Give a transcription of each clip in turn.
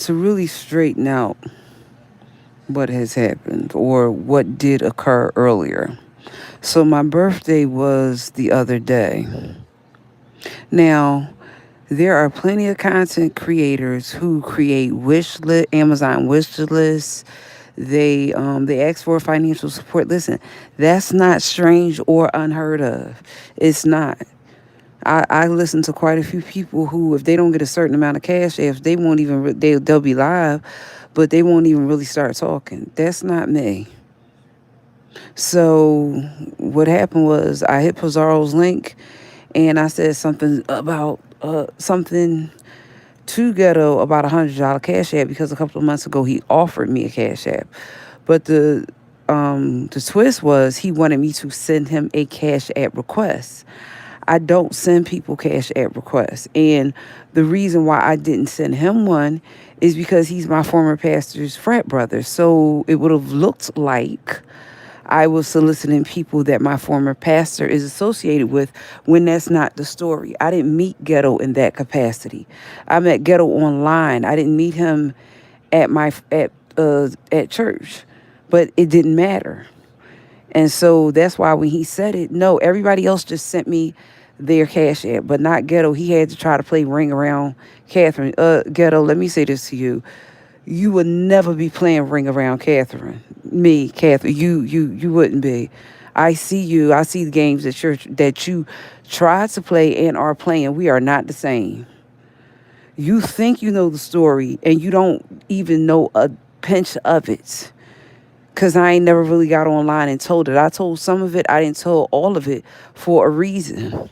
to really straighten out what has happened or what did occur earlier. So my birthday was the other day. Now, there are plenty of content creators who create Amazon wish lists. They ask for financial support. Listen, that's not strange or unheard of. It's not. I listen to quite a few people who, if they don't get a certain amount of cash apps, they won't even they'll be live, but they won't even really start talking. That's not me. So what happened was I hit Pizarro's link, and I said something about something to Ghetto about $100 cash app because a couple of months ago he offered me a cash app, but the twist was he wanted me to send him a cash app request. I don't send people cash app requests. And the reason why I didn't send him one is because he's my former pastor's frat brother. So it would have looked like I was soliciting people that my former pastor is associated with when that's not the story. I didn't meet Ghetto in that capacity. I met Ghetto online. I didn't meet him at church, but it didn't matter. And so that's why when he said it, no, everybody else just sent me their cash app, but not Ghetto. He had to try to play ring around Catherine. Ghetto, let me say this to you. You would never be playing ring around Catherine. Me, Catherine, you wouldn't be. I see you. I see the games that you try to play and are playing. We are not the same. You think you know the story and you don't even know a pinch of it. Because I ain't never really got online and told it. I told some of it. I didn't tell all of it for a reason.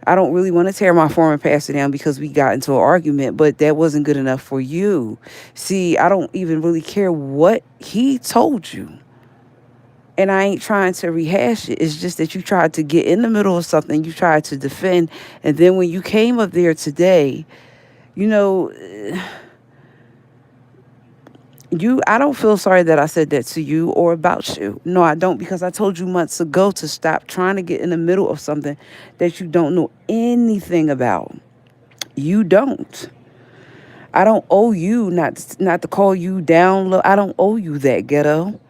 I don't really want to tear my former pastor down because we got into an argument, but that wasn't good enough for you. See, I don't even really care what he told you. And I ain't trying to rehash it. It's just that you tried to get in the middle of something. You tried to defend. And then when you came up there today, you know, I don't feel sorry that I said that to you or about you. No, I don't, because I told you months ago to stop trying to get in the middle of something that you don't know anything about. You don't. I don't owe you not to call you down low. I don't owe you that, Ghetto.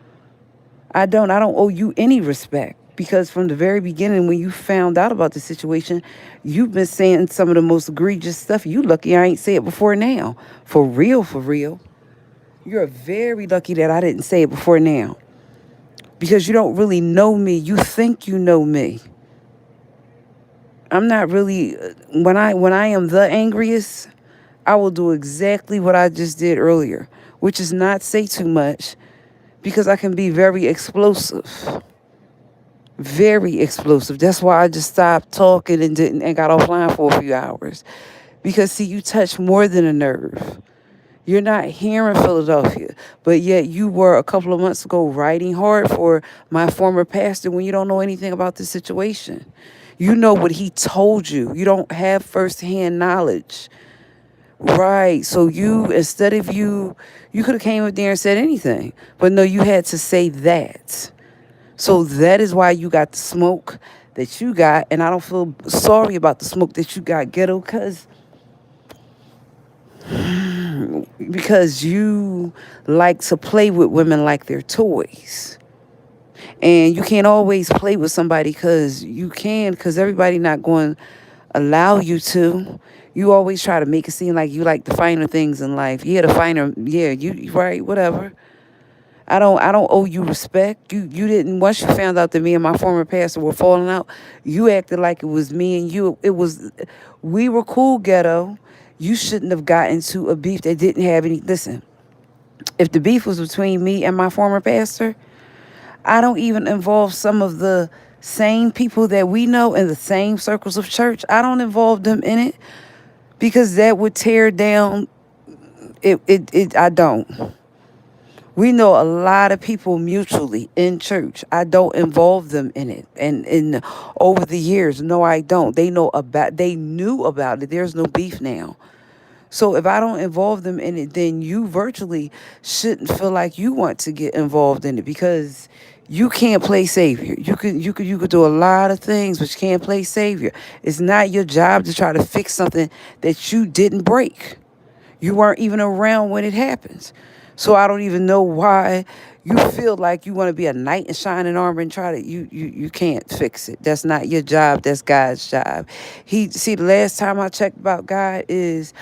I don't owe you any respect, because from the very beginning when you found out about the situation, you've been saying some of the most egregious stuff. You lucky I ain't say it before now. For real, for real. You're very lucky that I didn't say it before now, because you don't really know me. You think you know me. I'm not really. When I am the angriest, I will do exactly what I just did earlier, which is not say too much, because I can be very explosive. Very explosive. That's why I just stopped talking and got offline for a few hours. Because see, you touch more than a nerve. You're not here in Philadelphia, but yet you were a couple of months ago writing hard for my former pastor when you don't know anything about the situation. You know what he told you. You don't have firsthand knowledge. Right. So instead of you could have came up there and said anything, but no, you had to say that. So that is why you got the smoke that you got, and I don't feel sorry about the smoke that you got, Ghetto, because you like to play with women like they're toys. And you can't always play with somebody because everybody not going to allow you to. You always try to make it seem like you like the finer things in life. Yeah, the finer, yeah, you right, whatever. I don't owe you respect. You didn't, once you found out that me and my former pastor were falling out, you acted like it was me and you. We were cool, Ghetto. You shouldn't have gotten into a beef that didn't have any. Listen, if the beef was between me and my former pastor, I don't even involve some of the same people that we know in the same circles of church. I don't involve them in it, because that would tear down I don't. We know a lot of people mutually in church. I don't involve them in it. And over the years, no, I don't. They knew about it. There's no beef now. So if I don't involve them in it, then you virtually shouldn't feel like you want to get involved in it, because you can't play savior. You could do a lot of things, but you can't play savior. It's not your job to try to fix something that you didn't break. You weren't even around when it happens. So I don't even know why you feel like you want to be a knight in shining armor and try to you can't fix it. That's not your job. That's God's job. He see the last time I checked about God is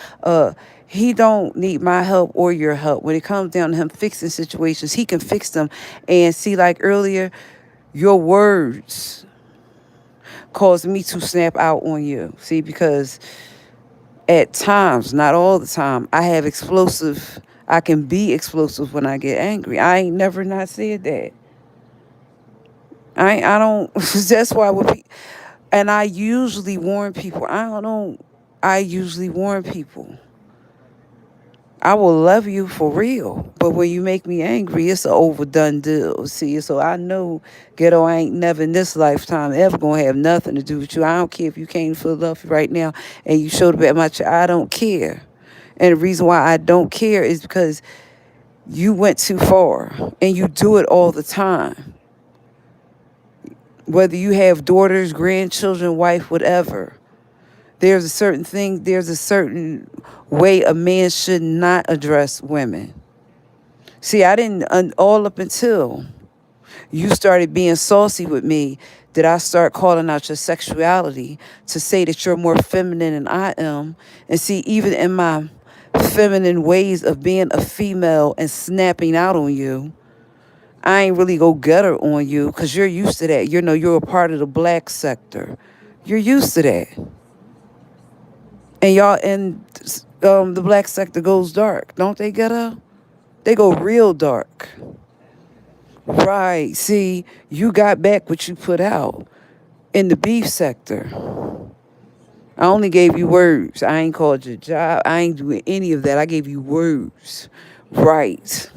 he don't need my help or your help. When it comes down to him fixing situations, he can fix them. And see, like earlier, your words caused me to snap out on you. See, because at times, not all the time, I can be explosive when I get angry. I ain't never not said that. I don't, that's why and I usually warn people. I usually warn people. I will love you for real, but when you make me angry, it's an overdone deal. See, so I know, ghetto, I ain't never in this lifetime ever gonna have nothing to do with you. I don't care if you came to Philadelphia right now and you showed up at my church. I don't care. And the reason why I don't care is because you went too far and you do it all the time. Whether you have daughters, grandchildren, wife, whatever, there's a certain way a man should not address women. See, I didn't, all up until you started being saucy with me, did I start calling out your sexuality to say that you're more feminine than I am. And see, even in my feminine ways of being a female and snapping out on you, I ain't really go gutter on you because you're used to that. You know, you're a part of the black sector. You're used to that. And y'all, and the black sector goes dark, don't they, ghetto? They go real dark. Right. See, you got back what you put out in the beef sector. I only gave you words. I ain't called your job. I ain't doing any of that. I gave you words. Right.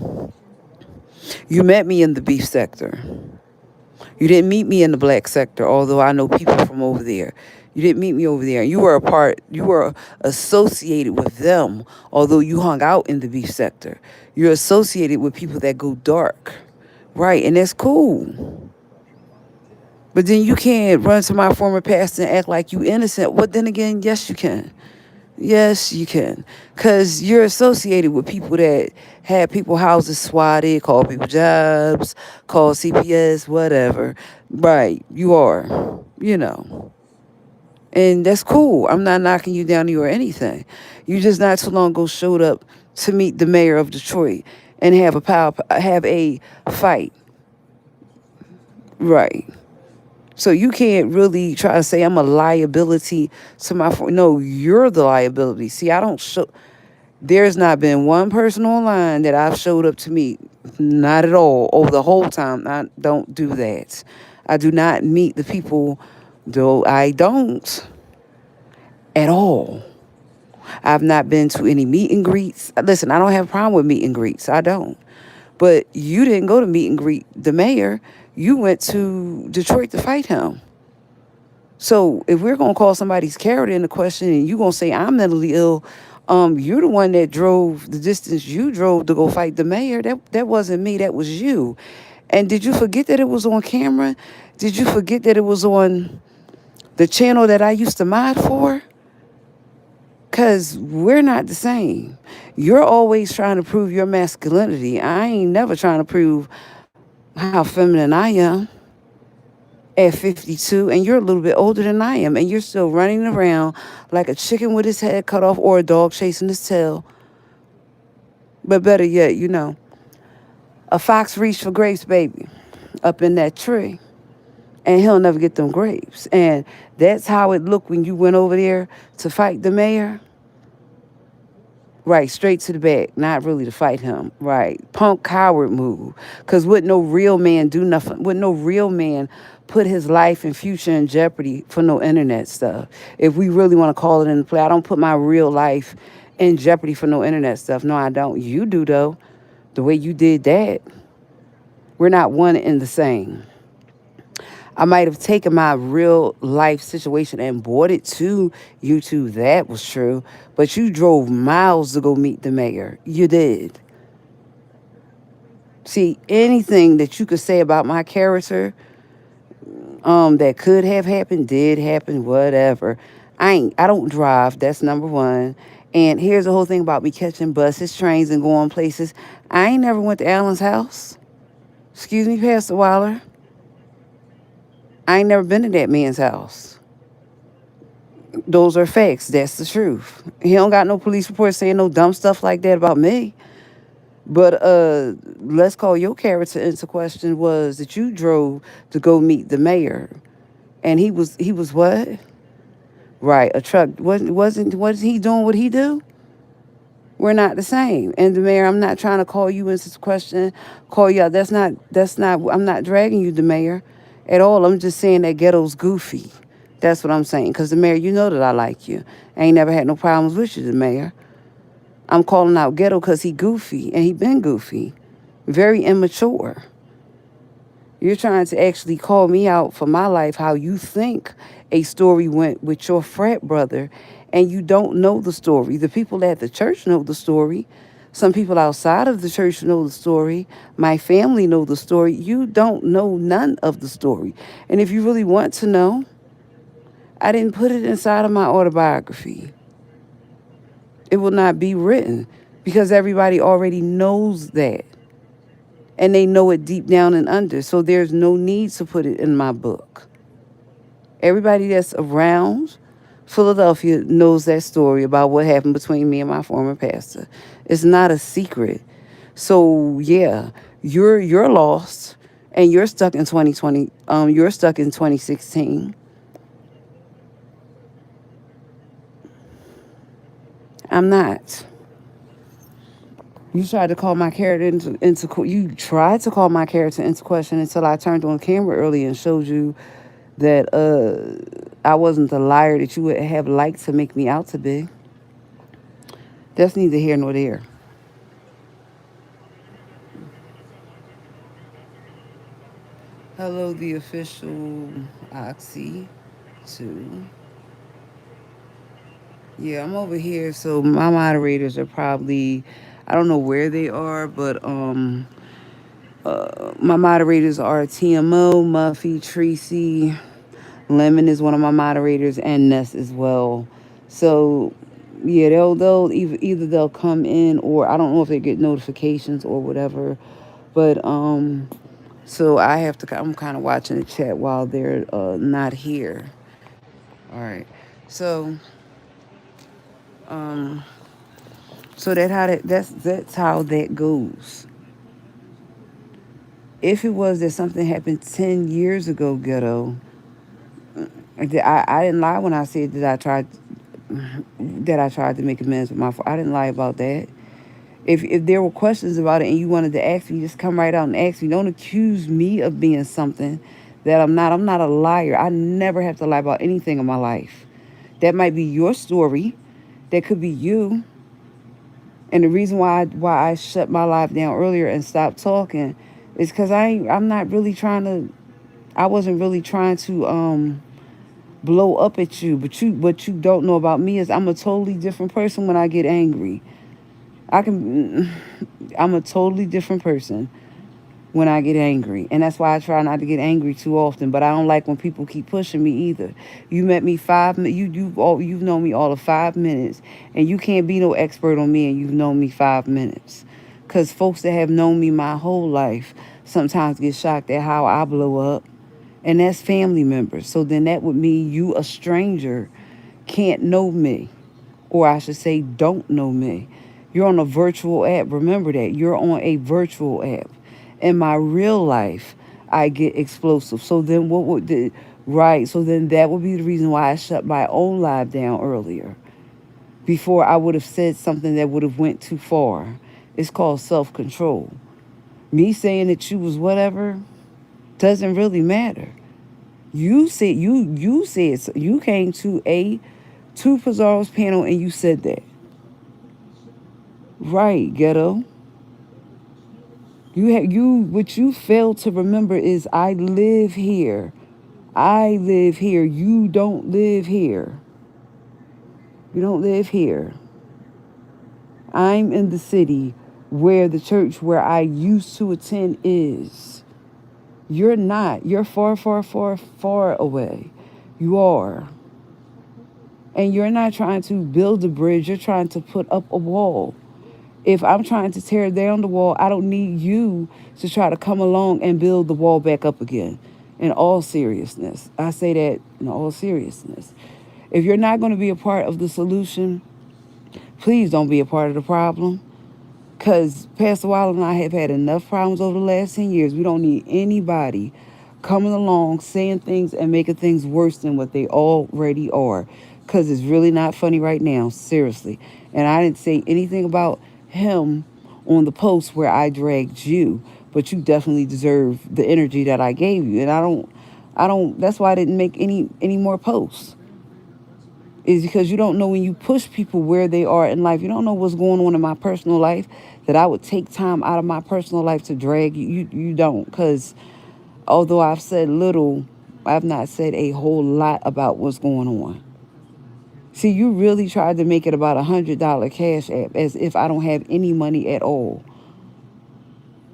You met me in the beef sector. You didn't meet me in the black sector, although I know people from over there. You didn't meet me over there. You were associated with them, although you hung out in the beef sector. You're associated with people that go dark. Right, and that's cool. But then you can't run to my former pastor and act like you innocent. Well, then again, yes, you can. Yes, you can. Because you're associated with people that had people houses swatted, call people jobs, call CPS, whatever. Right, you are, you know. And that's cool. I'm not knocking you down to you or anything. You just not too long ago showed up to meet the mayor of Detroit and have a fight. Right. So you can't really try to say I'm a liability to no, you're the liability. See, I don't show. There's not been one person online that I've showed up to meet. Not at all. Over the whole time, I don't do that. I do not meet the people, though I don't at all. I've not been to any meet and greets. Listen, I don't have a problem with meet and greets. I don't. But you didn't go to meet and greet the mayor. You went to Detroit to fight him. So if we're going to call somebody's character into question and you're going to say I'm mentally ill, you're the one that drove the distance you drove to go fight the mayor. That wasn't me. That was you. And did you forget that it was on camera? Did you forget that it was on the channel that I used to mod for? Because we're not the same. You're always trying to prove your masculinity. I ain't never trying to prove how feminine I am at 52. And you're a little bit older than I am. And you're still running around like a chicken with his head cut off or a dog chasing his tail. But better yet, you know, a fox reached for grapes, baby, up in that tree. And he'll never get them grapes. And that's how it looked when you went over there to fight the mayor. Right, straight to the back, not really to fight him. Right, punk coward move. Because wouldn't no real man do nothing? Wouldn't no real man put his life and future in jeopardy for no internet stuff? If we really want to call it into play, I don't put my real life in jeopardy for no internet stuff. No, I don't. You do, though. The way you did that. We're not one and the same. I might have taken my real life situation and brought it to YouTube. That was true. But you drove miles to go meet the mayor. You did. See, anything that you could say about my character that could have happened, did happen, whatever. I don't drive. That's number one. And here's the whole thing about me catching buses, trains, and going places. I ain't never went to Alan's house. Excuse me, Pastor Waller. I ain't never been to that man's house. Those are facts. That's the truth. He don't got no police report saying no dumb stuff like that about me. But let's call your character into question was that you drove to go meet the mayor. And he was what? Right, a truck. Wasn't he doing what he do? We're not the same. And the mayor, I'm not trying to call you into this question, call you out. That's not I'm not dragging you, the mayor, at all. I'm just saying that ghetto's goofy. That's what I'm saying. Cause the mayor, you know that I like you. I ain't never had no problems with you, the mayor. I'm calling out ghetto because he goofy and he been goofy. Very immature. You're trying to actually call me out for my life, how you think a story went with your frat brother, and you don't know the story. The people at the church know the story. Some people outside of the church know the story. My family know the story. You don't know none of the story. And if you really want to know, I didn't put it inside of my autobiography. It will not be written because everybody already knows that. And they know it deep down and under. So there's no need to put it in my book. Everybody that's around Philadelphia knows that story about what happened between me and my former pastor. It's not a secret. So yeah, you're lost and you're stuck in 2020. You're stuck in 2016. I'm not. You tried to call my character you tried to call my character into question until I turned on camera earlier and showed you that I wasn't the liar that you would have liked to make me out to be. That's neither here nor there. Hello, the official Oxy too. Yeah, I'm over here. So my moderators are probably, I don't know where they are, but my moderators are TMO, Muffy, Tracy, Lemon is one of my moderators, and Ness as well. So yeah, they'll either they'll come in or I don't know if they get notifications or whatever. But so I'm kind of watching the chat while they're not here. All right. So um that's how that goes. If it was that something happened 10 years ago, ghetto, I didn't lie when I said that I tried to make amends with my fault. I didn't lie about that. If there were questions about it and you wanted to ask me, just come right out and ask me. Don't accuse me of being something that I'm not. I'm not a liar. I never have to lie about anything in my life. That might be your story. That could be you. And the reason why I shut my life down earlier and stopped talking is because I'm not really trying to. I wasn't really trying to blow up at you. But what you don't know about me is I'm a totally different person when I get angry. I can. I'm a totally different person when I get angry. And that's why I try not to get angry too often. But I don't like when people keep pushing me either. You met me you've known me all of 5 minutes. And you can't be no expert on me and you've known me 5 minutes. Because folks that have known me my whole life sometimes get shocked at how I blow up. And that's family members. So then that would mean you, a stranger, can't know me. Or I should say, don't know me. You're on a virtual app. Remember that. You're on a virtual app. In my real life, I get explosive. So then right, so then that would be the reason why I shut my own live down earlier. Before I would have said something that would have went too far. It's called self-control. Me saying that you was whatever doesn't really matter. You came to Pizarro's panel and you said that. Right, ghetto. What you fail to remember is I live here. I live here. You don't live here. You don't live here. I'm in the city where the church where I used to attend is. You're not. You're far, far, far, far away. You are. And you're not trying to build a bridge, you're trying to put up a wall. If I'm trying to tear down the wall, I don't need you to try to come along and build the wall back up again. In all seriousness, I say that in all seriousness. If you're not going to be a part of the solution, please don't be a part of the problem. Because Pastor Wilder and I have had enough problems over the last 10 years. We don't need anybody coming along, saying things, and making things worse than what they already are. Because it's really not funny right now, seriously. And I didn't say anything about him on the post where I dragged you, but you definitely deserve the energy that I gave you. And that's why I didn't make any more posts, is because you don't know when you push people where they are in life. You don't know what's going on in my personal life that I would take time out of my personal life to drag you. You don't, because although I've said little, I've not said a whole lot about what's going on. See, you really tried to make it about $100 cash app as if I don't have any money at all.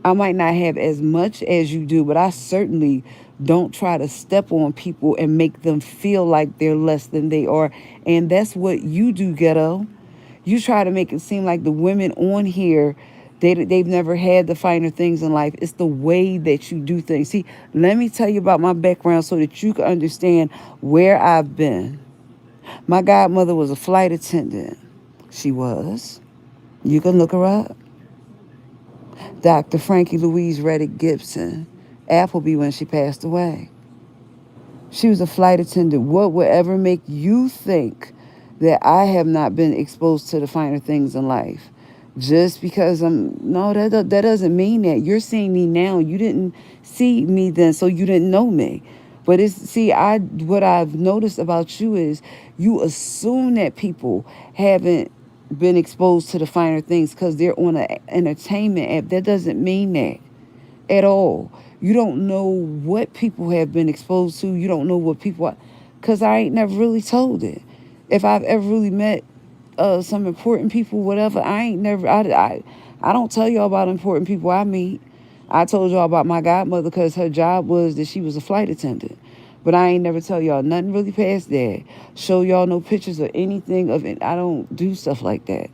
I might not have as much as you do, but I certainly don't try to step on people and make them feel like they're less than they are. And that's what you do, ghetto. You try to make it seem like the women on here, they've never had the finer things in life. It's the way that you do things. See, let me tell you about my background so that you can understand where I've been. My godmother was a flight attendant. She was. You can look her up. Dr. Frankie Louise Reddick Gibson, Appleby, when she passed away. She was a flight attendant. What would ever make you think that I have not been exposed to the finer things in life? Just because no, that doesn't mean that. You're seeing me now. You didn't see me then, so you didn't know me. But what I've noticed about you is you assume that people haven't been exposed to the finer things because they're on an entertainment app. That doesn't mean that at all. You don't know what people have been exposed to. You don't know what people are, because I ain't never really told it. If I've ever really met some important people, whatever, I don't tell y'all about important people I meet. I told y'all about my godmother because her job was that she was a flight attendant. But I ain't never tell y'all nothing really past that. Show y'all no pictures or anything of it. I don't do stuff like that.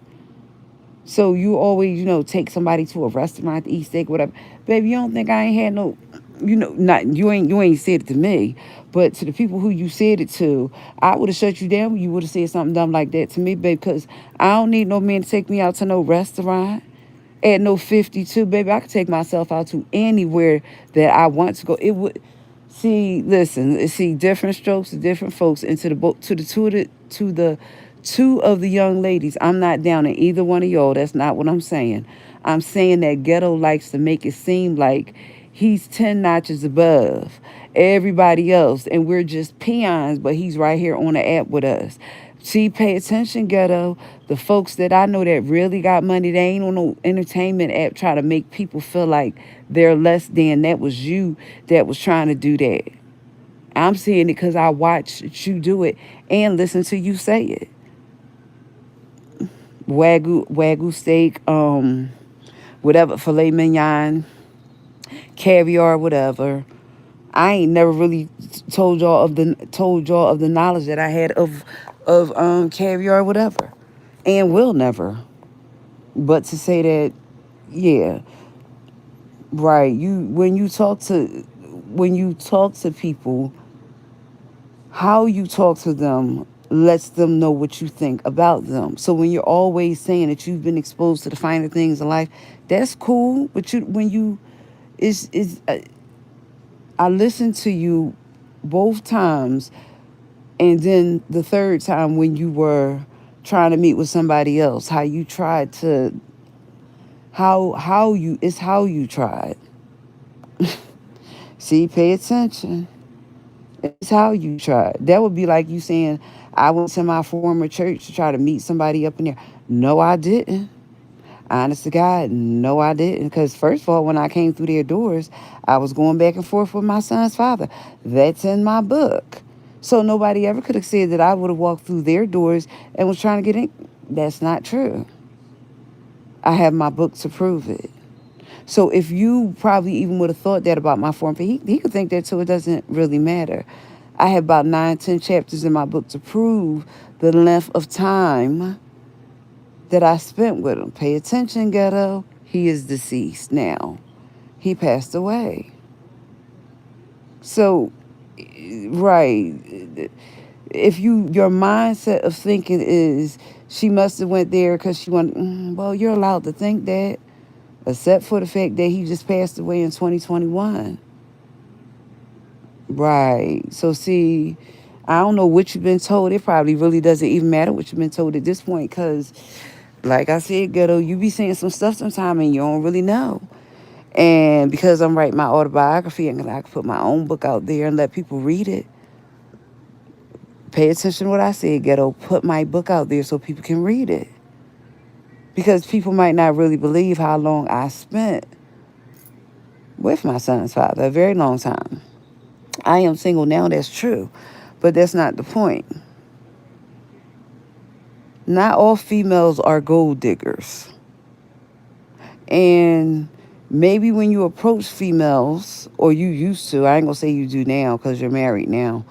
So you always, take somebody to a restaurant to eat steak, whatever. Baby, you don't think I ain't had no, not you ain't said it to me, but to the people who you said it to, I would have shut you down when you would have said something dumb like that to me, baby, because I don't need no man to take me out to no restaurant at no 52, baby. I could take myself out to anywhere that I want to go. It would. See, listen, different strokes to different folks, and to the two of the young ladies. I'm not down in either one of y'all. That's not what I'm saying. I'm saying that ghetto likes to make it seem like he's 10 notches above everybody else, and we're just peons, but he's right here on the app with us. See, pay attention, ghetto. The folks that I know that really got money, they ain't on no entertainment app trying to make people feel like they're less than. That was you that was trying to do that. I'm saying it because I watched you do it and listen to you say it. Wagyu steak, whatever, filet mignon, caviar, whatever. I ain't never really told y'all of the knowledge that I had of caviar, whatever, and will never. But to say that, yeah, right. When you talk to people, how you talk to them lets them know what you think about them. So when you're always saying that you've been exposed to the finer things in life, that's cool. But is I listened to you both times, and then the third time when you were trying to meet with somebody else, how you tried to how you tried. See, pay attention. It's how you tried. That would be like you saying, I went to my former church to try to meet somebody up in there. No, I didn't. Honest to God, no, I didn't. Because first of all, when I came through their doors, I was going back and forth with my son's father. That's in my book. So nobody ever could have said that I would have walked through their doors and was trying to get in. That's not true. I have my book to prove it. So if you probably even would have thought that about my form, he could think that too. It doesn't really matter. I have about 9, 10 chapters in my book to prove the length of time that I spent with him. Pay attention, ghetto. He is deceased now. He passed away. So, right. If your mindset of thinking is she must have went there because she wanted, well, you're allowed to think that, except for the fact that he just passed away in 2021. Right. So see, I don't know what you've been told. It probably really doesn't even matter what you've been told at this point, because, like I said, ghetto, you be saying some stuff sometime and you don't really know. And because I'm writing my autobiography and I can put my own book out there and let people read it, pay attention to what I said, ghetto. Put my book out there so people can read it. Because people might not really believe how long I spent with my son's father, a very long time. I am single now, that's true. But that's not the point. Not all females are gold diggers. And maybe when you approach females, or you used to, I ain't gonna say you do now because you're married now,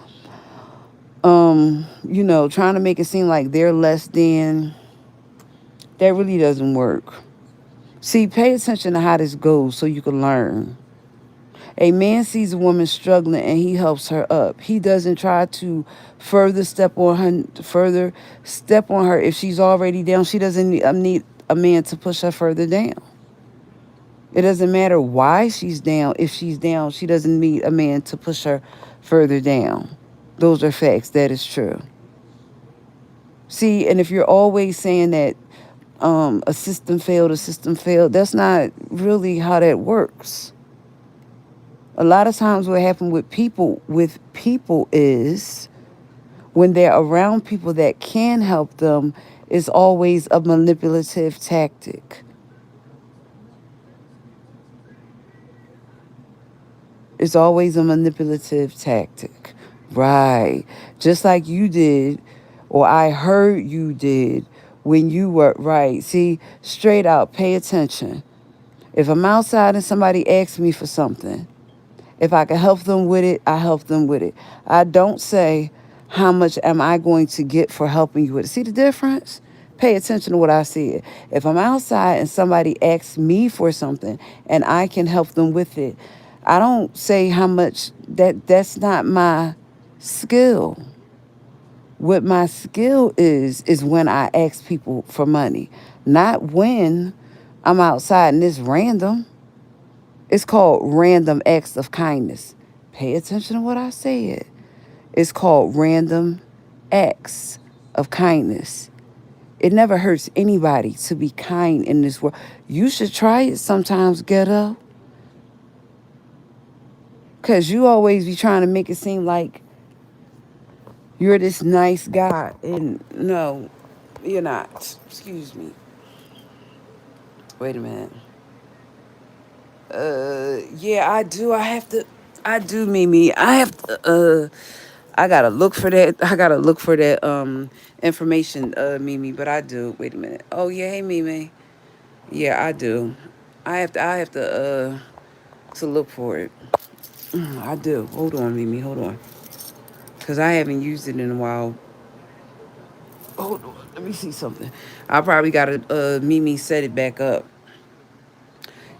trying to make it seem like they're less than, that really doesn't work. See, pay attention to how this goes so you can learn. A man sees a woman struggling and he helps her up. He doesn't try to further step on her if she's already down. She doesn't need a man to push her further down. It doesn't matter why she's down. If she's down, she doesn't need a man to push her further down. Those are facts. That is true. See, and if you're always saying that a system failed, that's not really how that works. A lot of times what happens with people is when they're around people that can help them, is always a manipulative tactic. It's always a manipulative tactic. Right. Just like you did, or I heard you did when you were right. See, straight out, pay attention. If I'm outside and somebody asks me for something, if I can help them with it, I help them with it. I don't say, how much am I going to get for helping you with it? See the difference? Pay attention to what I said. If I'm outside and somebody asks me for something and I can help them with it, I don't say how much. That's not my skill. What my skill is when I ask people for money, not when I'm outside and it's random. It's called random acts of kindness. Pay attention to what I said. It's called random acts of kindness. It never hurts anybody to be kind in this world. You should try it sometimes, ghetto. Because you always be trying to make it seem like you're this nice guy. And no, you're not. Excuse me. Wait a minute. Yeah, I do. I do, Mimi. I gotta look for that. I gotta look for that information, Mimi. But I do. Wait a minute. Oh yeah, hey Mimi. Yeah, I do. I have to look for it. I do. Hold on, Mimi. Hold on, cause I haven't used it in a while. Hold on. Let me see something. I probably gotta Mimi set it back up.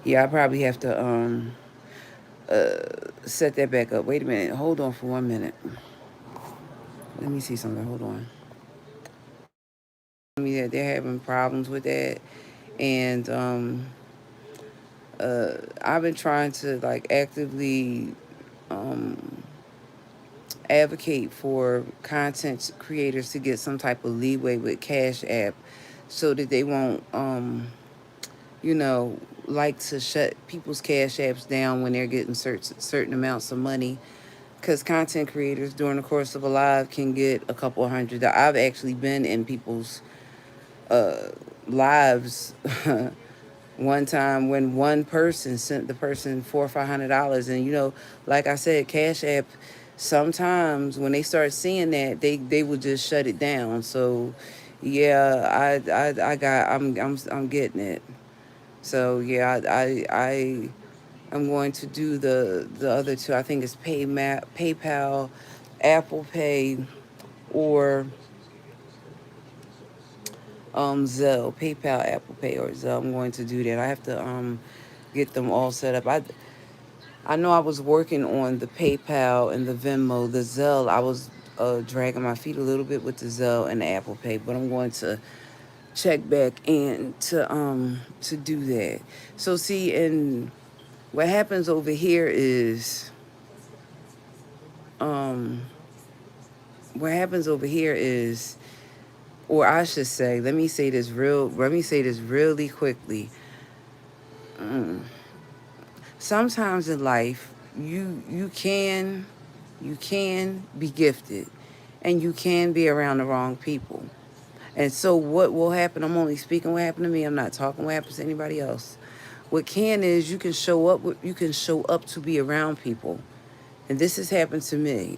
Yeah, I probably have to set that back up. Wait a minute. Hold on for 1 minute. Let me see something. Hold on. Me that they're having problems with that, and I've been trying to like actively um, advocate for content creators to get some type of leeway with Cash App, so that they won't, you know, like to shut people's Cash Apps down when they're getting certain amounts of money. Because content creators during the course of a live can get a couple hundred. I've actually been in people's uh, lives one time when one person sent the person $400 or $500, and like I said, Cash App, sometimes when they start seeing that, they will just shut it down. So yeah, I'm getting it. So yeah, I am going to do the other two. I think it's PayPal, Apple Pay, or Zelle, PayPal, Apple Pay, or Zelle. I'm going to do that. I have to get them all set up. I know I was working on the PayPal and the Venmo, the Zelle. I was dragging my feet a little bit with the Zelle and the Apple Pay, but I'm going to check back in to do that. So see, and what happens over here is um what happens over here is, or I should say, let me say this really quickly. Mm. Sometimes in life, you can be gifted, and you can be around the wrong people. And so what will happen? I'm only speaking what happened to me. I'm not talking what happens to anybody else. What can is you can show up to be around people, and this has happened to me.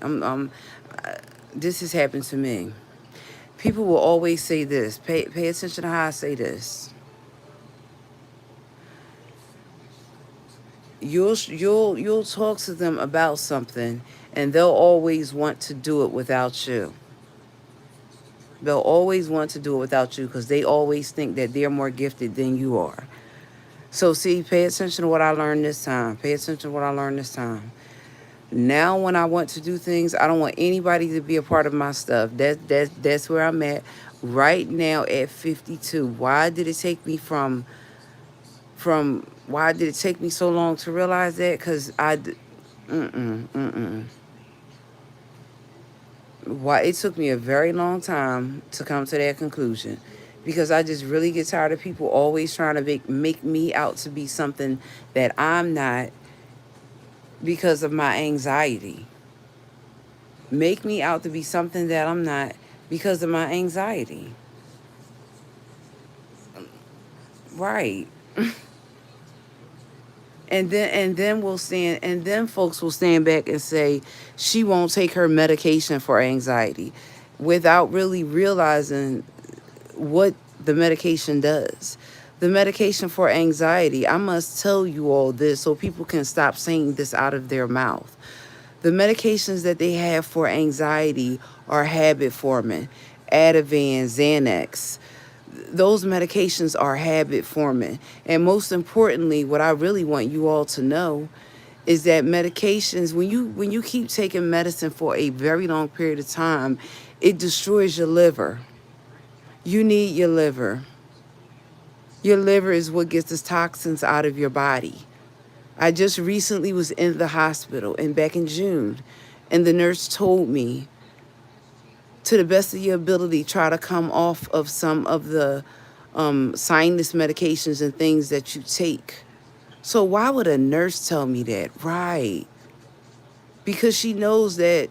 This has happened to me. People will always say this. Pay attention to how I say this. You'll talk to them about something, and they'll always want to do it without you. They'll always want to do it without you because they always think that they're more gifted than you are. So see, pay attention to what I learned this time. Pay attention to what I learned this time. Now when I want to do things, I don't want anybody to be a part of my stuff. That's where I'm at right now at 52. Why did it take me from why did it take me so long to realize that? Cuz mm-mm, mm-mm. Why it took me a very long time to come to that conclusion, because I just really get tired of people always trying to make me out to be something that I'm not because of my anxiety. Make me out to be something that I'm not because of my anxiety. Right. And then folks will stand back and say she won't take her medication for anxiety without really realizing what the medication does. The medication for anxiety, I must tell you all this so people can stop saying this out of their mouth. The medications that they have for anxiety are habit forming. Ativan, Xanax. Those medications are habit forming. And most importantly, what I really want you all to know is that medications, when you keep taking medicine for a very long period of time, it destroys your liver. You need your liver. Your liver is what gets the toxins out of your body. I just recently was in the hospital and back in June, and the nurse told me, to the best of your ability, try to come off of some of the sinus medications and things that you take. So why would a nurse tell me that? Right. Because she knows that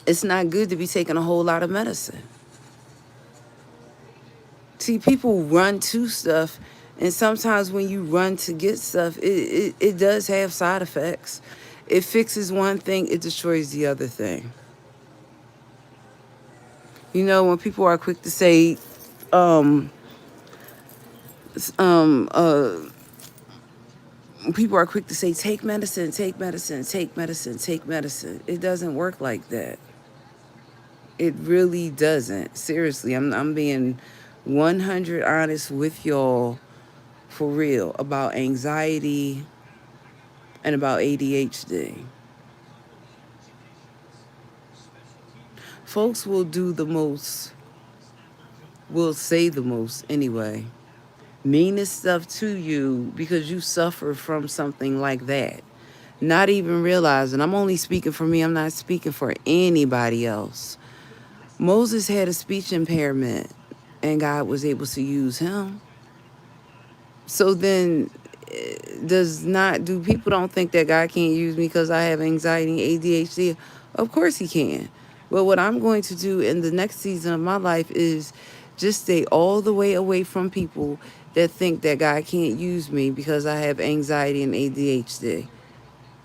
it's not good to be taking a whole lot of medicine. See, people run to stuff, and sometimes when you run to get stuff, it does have side effects. It fixes one thing, it destroys the other thing. You know, when people are quick to say, um, um, uh, people are quick to say, take medicine, take medicine, take medicine, take medicine. It doesn't work like that. It really doesn't. Seriously, I'm being 100 honest with y'all for real about anxiety and about ADHD. Folks will do the most, will say the most anyway, meanest stuff to you because you suffer from something like that. Not even realizing, I'm only speaking for me, I'm not speaking for anybody else. Moses had a speech impairment and God was able to use him. So then, do people don't think that God can't use me because I have anxiety and ADHD? Of course he can. But what I'm going to do in the next season of my life is just stay all the way away from people that think that God can't use me because I have anxiety and ADHD.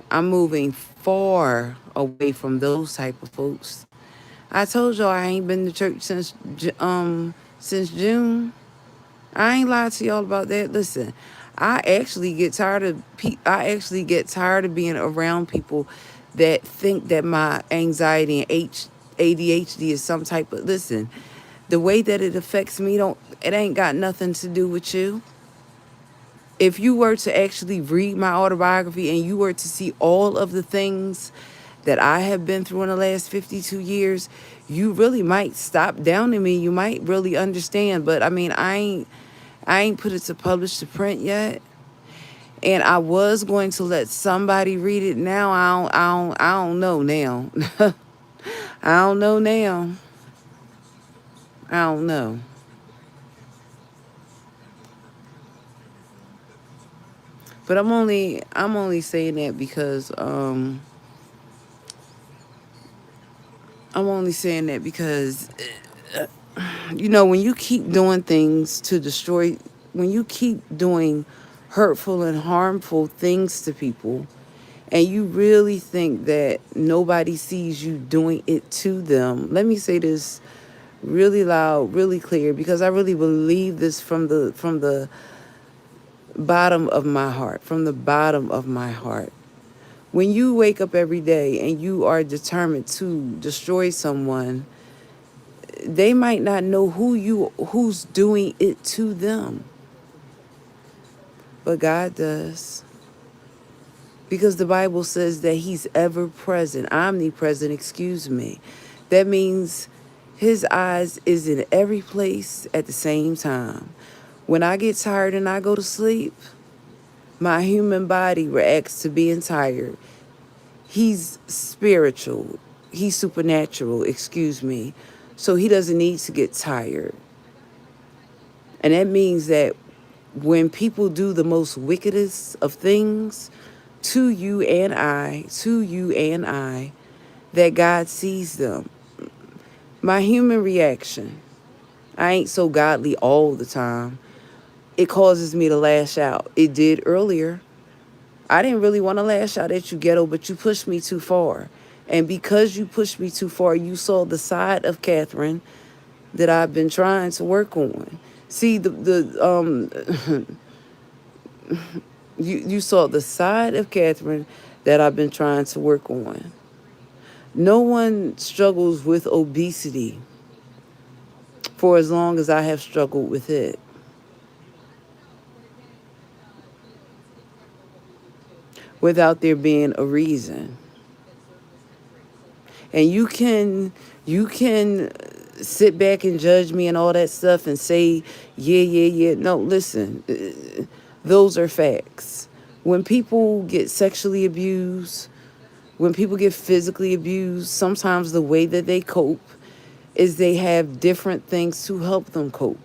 I'm moving far away from those type of folks. I told y'all I ain't been to church since June. I ain't lied to y'all about that. Listen, I actually get tired of being around people that think that my anxiety and ADHD is some type of, listen. The way that it affects me, don't it ain't got nothing to do with you. If you were to actually read my autobiography and you were to see all of the things that I have been through in the last 52 years, you really might stop downing me. You might really understand. But I mean, I ain't put it to publish to print yet. And I was going to let somebody read it. Now I don't know now. I don't know now. I don't know. But I'm only saying that because I'm only saying that because when you keep doing things to destroy, when you keep doing hurtful and harmful things to people, and you really think that nobody sees you doing it to them, let me say this really loud, really clear, because I really believe this from the bottom of my heart, from the bottom of my heart. When you wake up every day and you are determined to destroy someone, they might not know who's doing it to them, but God does. Because the Bible says that he's ever present, omnipresent, excuse me. That means his eyes is in every place at the same time. When I get tired and I go to sleep, my human body reacts to being tired. He's spiritual. He's supernatural, excuse me. So he doesn't need to get tired. And that means that when people do the most wickedest of things to you and I, that God sees them. My human reaction, I ain't so godly all the time. It causes me to lash out. It did earlier. I didn't really want to lash out at you, ghetto, but you pushed me too far. And because you pushed me too far, you saw the side of Catherine that I've been trying to work on. See, you saw the side of Catherine that I've been trying to work on. No one struggles with obesity for as long as I have struggled with it. Without there being a reason. And you can sit back and judge me and all that stuff and say, yeah. No, listen, those are facts. When people get sexually abused, when people get physically abused, sometimes the way that they cope is they have different things to help them cope.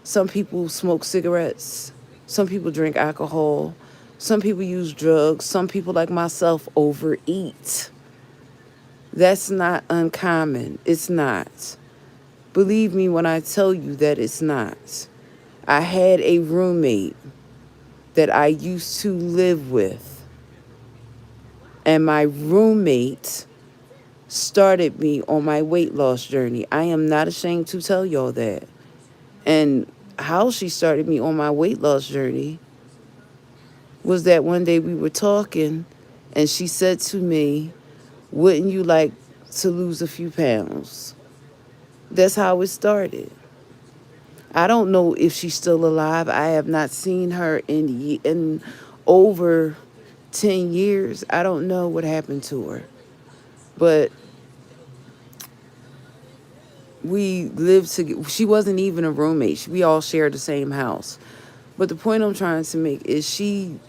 Some people smoke cigarettes. Some people drink alcohol. Some people use drugs. Some people, like myself, overeat. That's not uncommon. It's not. Believe me when I tell you that it's not. I had a roommate that I used to live with, and my roommate started me on my weight loss journey. I am not ashamed to tell y'all that. And how she started me on my weight loss journey was that one day we were talking, and she said to me, "Wouldn't you like to lose a few pounds?" That's how it started. I don't know if she's still alive. I have not seen her in over 10 years. I don't know what happened to her. But we lived together. She wasn't even a roommate. We all shared the same house. But the point I'm trying to make is she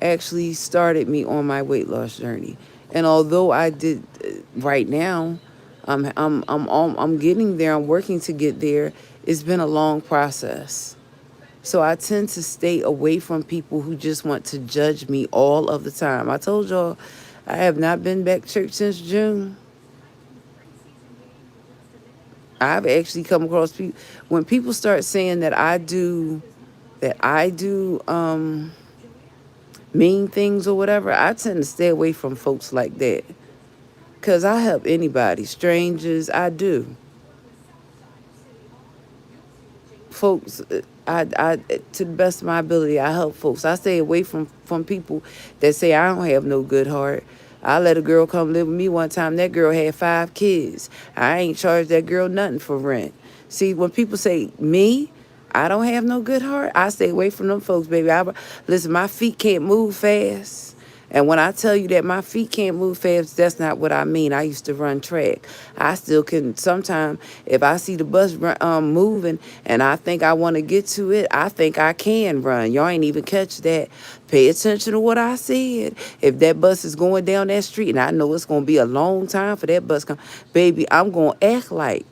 actually started me on my weight loss journey. And although I did right now, I'm getting there. I'm working to get there. It's been a long process. So I tend to stay away from people who just want to judge me all of the time. I told y'all I have not been back to church since June. I've actually come across people when people start saying that I do mean things or whatever. I tend to stay away from folks like that. Cause I help anybody, strangers. I do, folks. I to the best of my ability, I help folks. I stay away from people that say I don't have no good heart. I let a girl come live with me one time. That girl had 5 kids. I ain't charged that girl nothing for rent. See, when people say me, I don't have no good heart, I stay away from them folks, baby. Listen, my feet can't move fast. And when I tell you that my feet can't move fast, that's not what I mean. I used to run track. I still can. Sometimes, if I see the bus moving and I think I want to get to it, I think I can run. Y'all ain't even catch that. Pay attention to what I said. If that bus is going down that street and I know it's going to be a long time for that bus to come, baby, I'm going to act like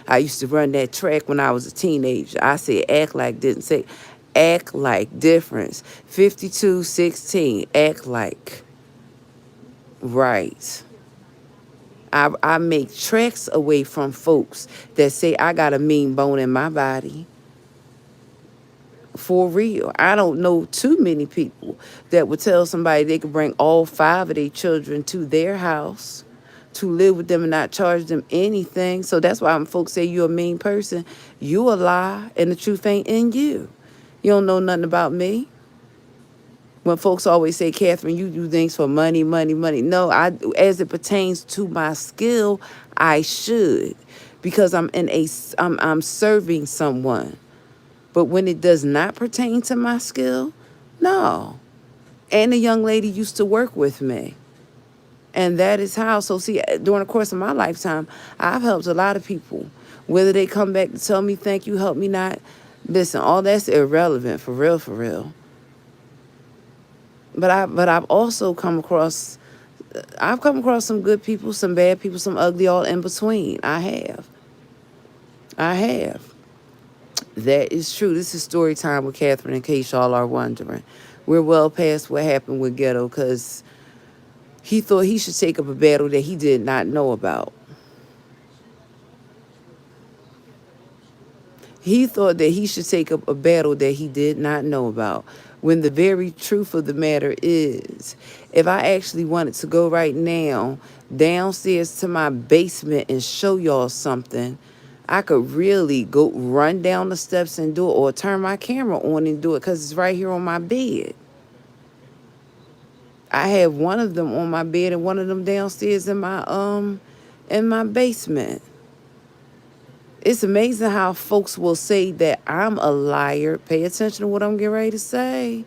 I used to run that track when I was a teenager. I said act like, didn't say act like. Difference. 52:16. Act like. Right. I make tracks away from folks that say I got a mean bone in my body. For real. I don't know too many people that would tell somebody they could bring all 5 of their children to their house to live with them and not charge them anything. So that's why when folks say you're a mean person, you a lie and the truth ain't in you. You don't know nothing about me. When folks always say, Catherine, you do things for money, money, money. No, as it pertains to my skill, I should, because I'm serving someone. But when it does not pertain to my skill, no. And the young lady used to work with me. And that is how. So see, during the course of my lifetime, I've helped a lot of people. Whether they come back to tell me thank you, help me not. Listen, all that's irrelevant, for real, for real. But I've also I've come across some good people, some bad people, some ugly, all in between. I have. I have. That is true. This is story time with Catherine, in case y'all are wondering. We're well past what happened with Ghetto, because he thought he should take up a battle that he did not know about. He thought that he should take up a battle that he did not know about. When the very truth of the matter is, if I actually wanted to go right now downstairs to my basement and show y'all something, I could really go run down the steps and do it, or turn my camera on and do it, because it's right here on my bed. I have one of them on my bed and one of them downstairs in my basement. It's amazing how folks will say that I'm a liar. Pay attention to what I'm getting ready to say.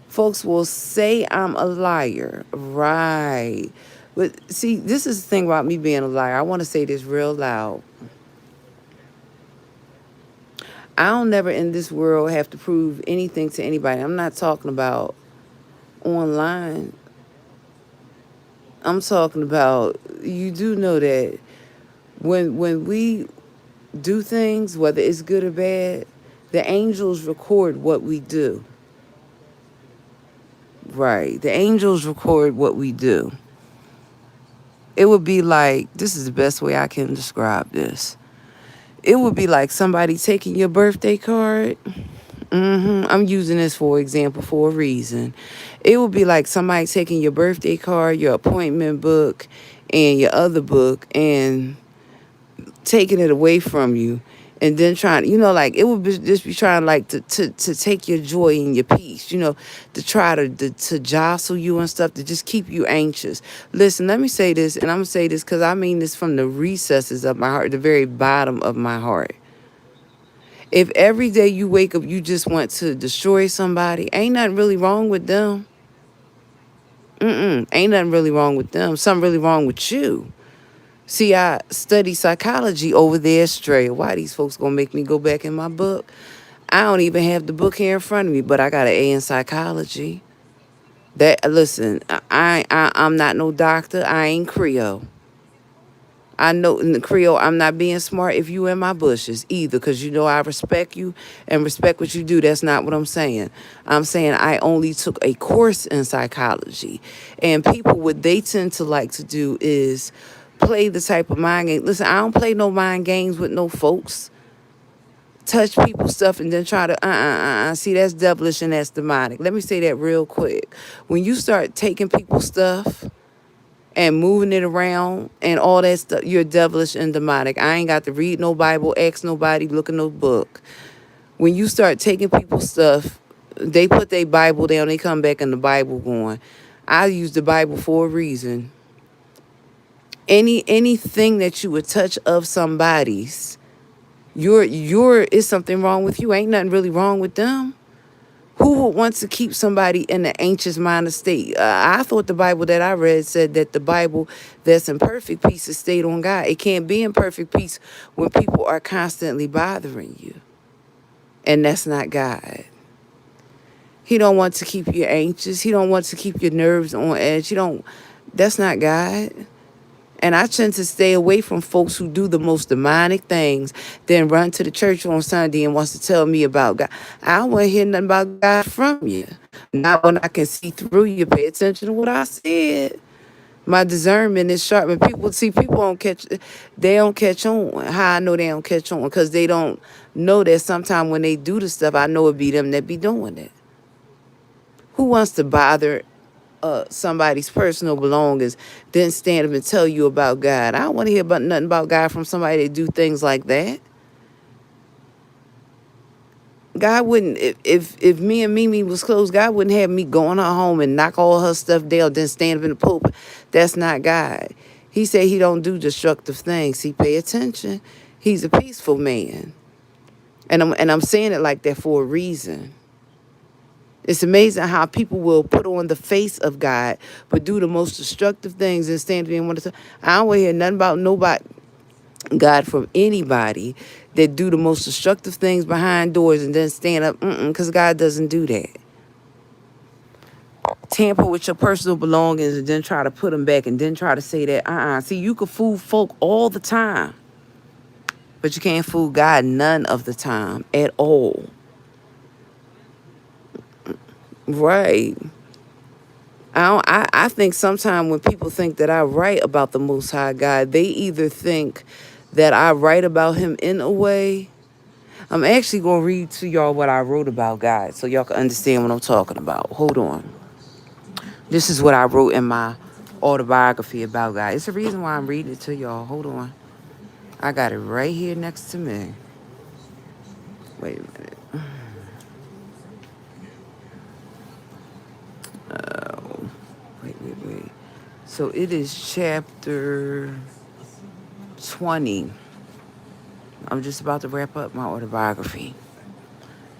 Folks will say I'm a liar. Right. But see, this is the thing about me being a liar. I want to say this real loud. I don't never in this world have to prove anything to anybody. I'm not talking about online. I'm talking about, you do know that when we do things, whether it's good or bad, the angels record what we do. Right. The angels record what we do. It would be like, this is the best way I can describe this. It would be like somebody taking your birthday card. I'm using this for example for a reason. It would be like somebody taking your birthday card, your appointment book, and your other book, and taking it away from you, and then trying, like it would just be trying like to take your joy and your peace, to try to jostle you and stuff, to just keep you anxious. Listen, let me say this, and I'm gonna say this because I mean this from the recesses of my heart, the very bottom of my heart. If every day you wake up you just want to destroy somebody, ain't nothing really wrong with them. Ain't nothing really wrong with them. Something really wrong with you. See, I study psychology over there straight. Why these folks gonna make me go back in my book? I don't even have the book here in front of me, but I got an A in psychology. Listen, I'm not no doctor. I ain't Creole. I know in the Creole, I'm not being smart if you in my bushes either, because I respect you and respect what you do. That's not what I'm saying. I'm saying I only took a course in psychology. And people, what they tend to like to do is play the type of mind game. Listen, I don't play no mind games with no folks. Touch people's stuff and then try to, see, that's devilish and that's demonic. Let me say that real quick. When you start taking people's stuff and moving it around and all that stuff, you're devilish and demonic. I ain't got to read no Bible, ask nobody, look in no book. When you start taking people's stuff, they put their Bible down, they come back in the Bible going, I use the Bible for a reason. Anything that you would touch of somebody's, Is something wrong with you. Ain't nothing really wrong with them. Who would want to keep somebody in an anxious minded state? I thought the Bible that I read said that the Bible that's in perfect peace is stayed on God. It can't be in perfect peace when people are constantly bothering you. And that's not God. He don't want to keep you anxious. He don't want to keep your nerves on edge. That's not God. And I tend to stay away from folks who do the most demonic things, then run to the church on Sunday and wants to tell me about God. I don't want to hear nothing about God from you. Not when I can see through you. Pay attention to what I said. My discernment is sharp. And people they don't catch on. How I know they don't catch on? Because they don't know that sometimes when they do the stuff, I know it be them that be doing it. Who wants to bother somebody's personal belongings, then stand up and tell you about God? I don't want to hear about nothing about God from somebody that do things like that. God wouldn't, if me and Mimi was close, God wouldn't have me go in her home and knock all her stuff down, then stand up in the pulpit. That's not God. He said he don't do destructive things. He pay attention. He's a peaceful man. And I'm saying it like that for a reason. It's amazing how people will put on the face of God, but do the most destructive things and stand there and want to. I don't want to hear nothing about nobody, God, from anybody that do the most destructive things behind doors and then stand up, because God doesn't do that. Tamper with your personal belongings and then try to put them back and then try to say that, See, you can fool folk all the time, but you can't fool God none of the time at all. Right. I think sometimes when people think that I write about the Most High God, they either think that I write about him in a way. I'm actually going to read to y'all what I wrote about God so y'all can understand what I'm talking about. Hold on. This is what I wrote in my autobiography about God. It's the reason why I'm reading it to y'all. Hold on. I got it right here next to me. Wait a minute. Wait. So it is chapter 20. I'm just about to wrap up my autobiography.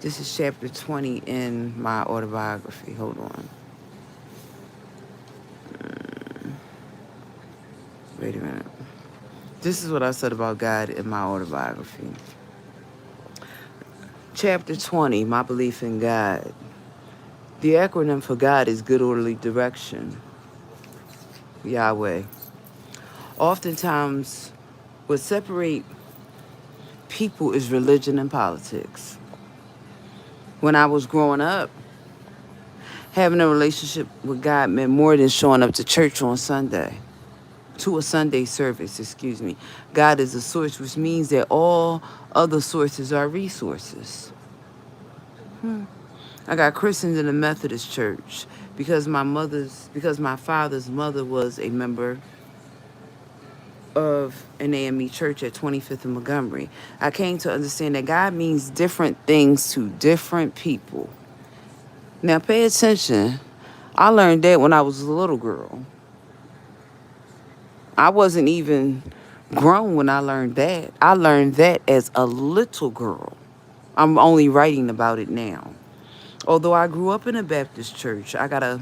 This is chapter 20 in my autobiography. Hold on. Wait a minute. This is what I said about God in my autobiography. Chapter 20, my belief in God. The acronym for God is good orderly direction. Yahweh. Oftentimes, what separate people is religion and politics. When I was growing up, having a relationship with God meant more than showing up to church on Sunday. To a Sunday service, excuse me. God is a source, which means that all other sources are resources. I got christened in a Methodist church because my father's mother was a member of an AME church at 25th and Montgomery. I came to understand that God means different things to different people. Now pay attention. I learned that when I was a little girl. I wasn't even grown when I learned that. I learned that as a little girl. I'm only writing about it now. Although I grew up in a Baptist church, I got a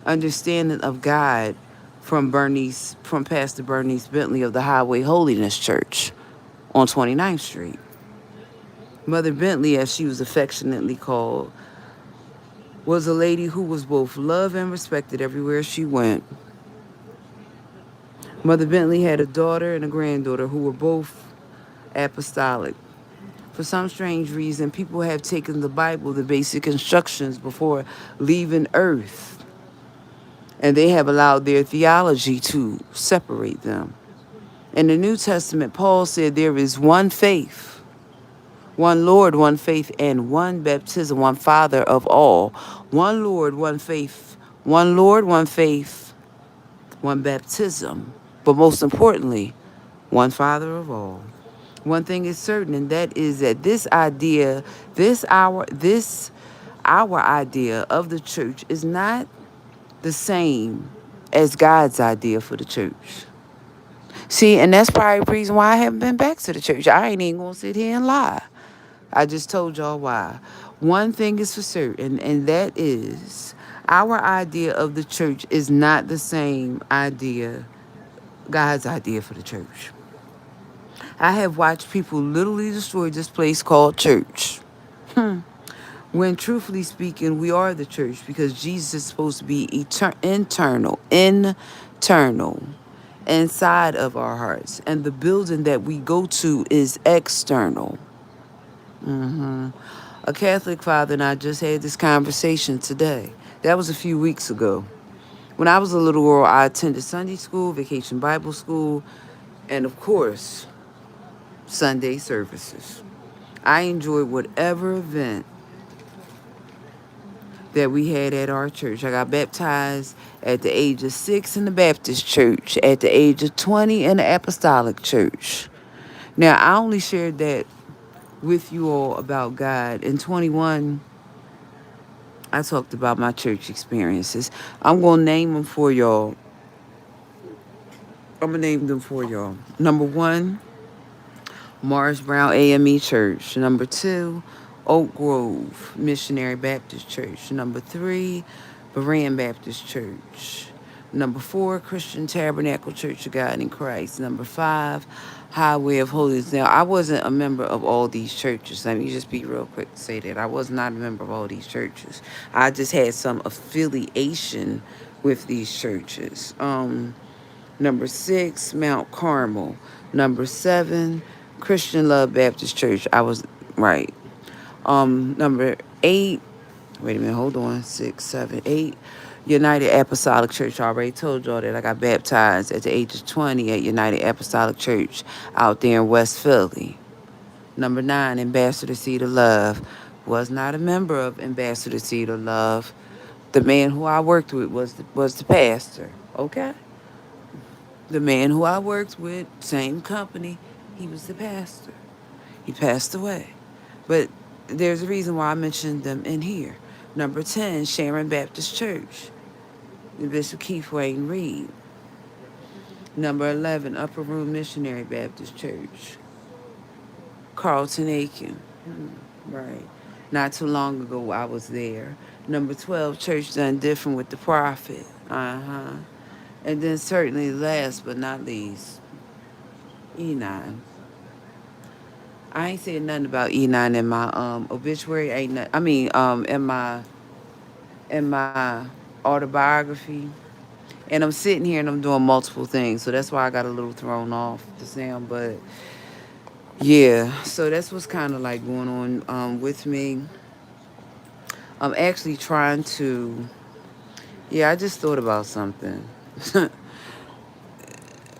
understanding of God from Pastor Bernice Bentley of the Highway Holiness Church on 29th Street. Mother Bentley, as she was affectionately called, was a lady who was both loved and respected everywhere she went. Mother Bentley had a daughter and a granddaughter who were both apostolic. For some strange reason, people have taken the Bible, the basic instructions before leaving earth, and they have allowed their theology to separate them. In the New Testament, Paul said there is one faith, one Lord, one faith, and one baptism, one Father of all. One Lord, one faith, one Lord, one faith, one baptism. But most importantly, one Father of all. One thing is certain, and that is that our idea of the church is not the same as God's idea for the church. See, and that's probably the reason why I haven't been back to the church. I ain't even gonna sit here and lie. I just told y'all why. One thing is for certain, and that is our idea of the church is not the same idea, God's idea for the church. I have watched people literally destroy this place called church. When truthfully speaking, we are the church because Jesus is supposed to be internal, inside of our hearts. And the building that we go to is external. A Catholic father and I just had this conversation today. That was a few weeks ago. When I was a little girl, I attended Sunday school, vacation Bible school, and of course, Sunday services. I enjoyed whatever event that we had at our church. I got baptized at the age of 6 in the Baptist church, at the age of 20 in the Apostolic church. Now, I only shared that with you all about God. In 21, I talked about my church experiences. I'm going to name them for y'all. I'm going to name them for y'all. Number 1, Morris Brown AME Church. Number 2, Oak Grove Missionary Baptist Church. Number 3, Berean Baptist Church. Number 4, Christian Tabernacle Church of God in Christ. Number 5, Highway of Holiness. Now, I wasn't a member of all these churches. Let me just be real quick to say that. I was not a member of all these churches. I just had some affiliation with these churches. Number 6, Mount Carmel. Number 7, Christian Love Baptist Church. I was right. Number 8, wait a minute, hold on. 6, 7, 8. United Apostolic Church. I already told y'all that I got baptized at the age of 20 at United Apostolic Church out there in West Philly. Number 9, Ambassador Seed of Love. Was not a member of Ambassador Seed of Love. The man who I worked with was the pastor. Okay? The man who I worked with, same company, he was the pastor. He passed away. But there's a reason why I mentioned them in here. Number 10, Sharon Baptist Church, Bishop Keith Wayne Reed. Number 11, Upper Room Missionary Baptist Church, Carlton Aiken. Right. Not too long ago, I was there. Number 12, Church Done Different with the Prophet. And then certainly last but not least, E9. I ain't saying nothing about E9 in my obituary. Ain't not, I mean in my autobiography. And I'm sitting here and I'm doing multiple things, so that's why I got a little thrown off the sound. But yeah, so that's what's kind of like going on with me. I'm actually trying to. Yeah, I just thought about something.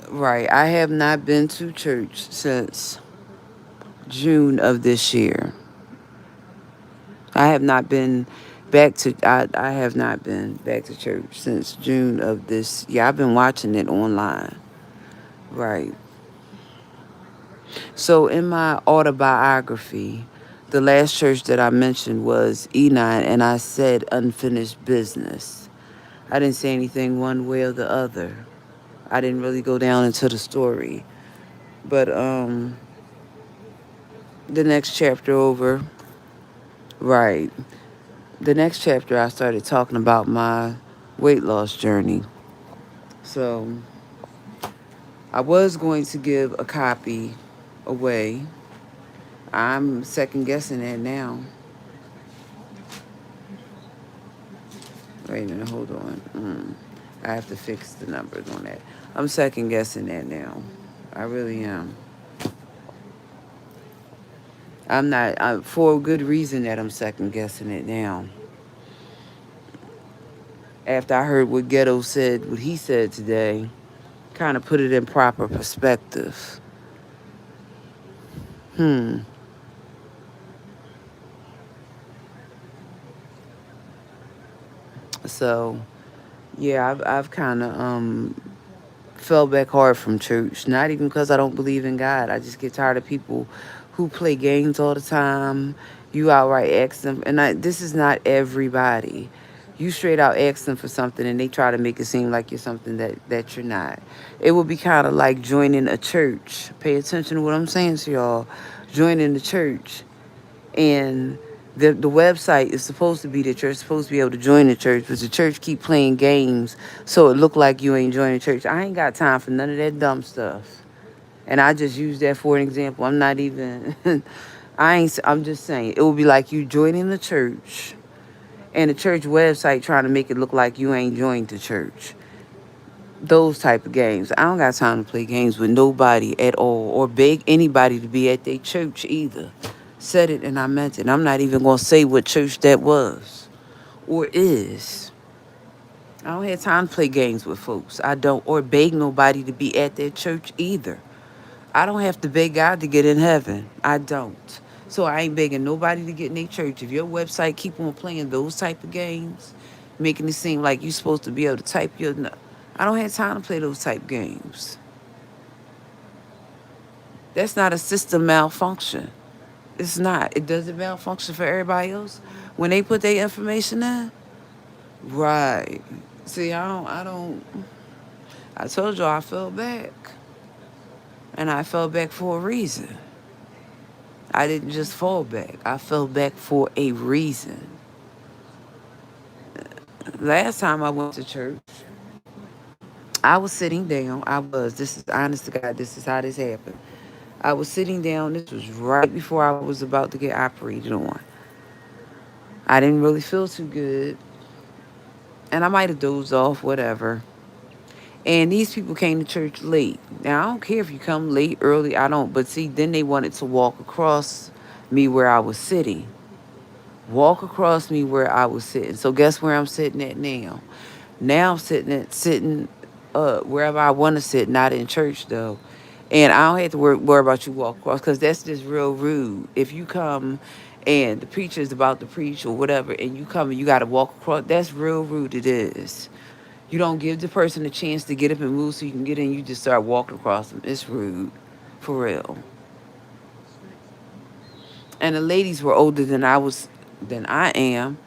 Right, I have not been to church since June of this year. I have not been I have not been back to church since June of this year. I've been watching it online. Right. So in my autobiography, the last church that I mentioned was E9, and I said unfinished business. I didn't say anything one way or the other. I didn't really go down into the story. But the next chapter over, right. The next chapter I started talking about my weight loss journey. So I was going to give a copy away. I'm second guessing that now. Wait a minute, hold on. I have to fix the numbers on that. I'm second guessing that now. I really am. I'm not, for a good reason that I'm second guessing it now. After I heard what Ghetto said, what he said today, kind of put it in proper perspective. So, yeah, I've kind of fell back hard from church. Not even because I don't believe in God. I just get tired of people who play games all the time. You outright ask them, and this is not everybody. You straight out ask them for something and they try to make it seem like you're something that you're not. It would be kind of like joining a church. Pay attention to what I'm saying to y'all. Joining the church. And the website is supposed to be that you're supposed to be able to join the church, but the church keep playing games so it look like you ain't joining the church. I ain't got time for none of that dumb stuff. And I just use that for an example. I'm not even I'm just saying it would be like you joining the church and the church website trying to make it look like you ain't joined the church. Those type of games. I don't got time to play games with nobody at all or beg anybody to be at their church either. Said it and I meant it. I'm not even going to say what church that was or is. I don't have time to play games with folks. I don't, or beg nobody to be at their church either. I don't have to beg God to get in heaven. I don't. So I ain't begging nobody to get in their church. If your website keep on playing those type of games, making it seem like you're supposed to be able to type your... No, I don't have time to play those type games. That's not a system malfunction. It's not. It doesn't malfunction for everybody else when they put their information in. Right. See, I told you I fell back. And I fell back for a reason. I didn't just fall back. I fell back for a reason. Last time I went to church, I was sitting down. This is honest to God, this is how this happened. I was sitting down. This was right before I was about to get operated on. I didn't really feel too good. And I might have dozed off, whatever. And these people came to church late. Now, I don't care if you come late, early, I don't. But see, then they wanted to walk across me where I was sitting. Walk across me where I was sitting. So guess where I'm sitting at now? Now I'm sitting wherever I want to sit, not in church though. And I don't have to worry about you walk across because that's just real rude. If you come and the preacher is about to preach or whatever, and you come and you got to walk across, that's real rude. It is. You don't give the person a chance to get up and move so you can get in. You just start walking across them. It's rude, for real. And the ladies were older than I am.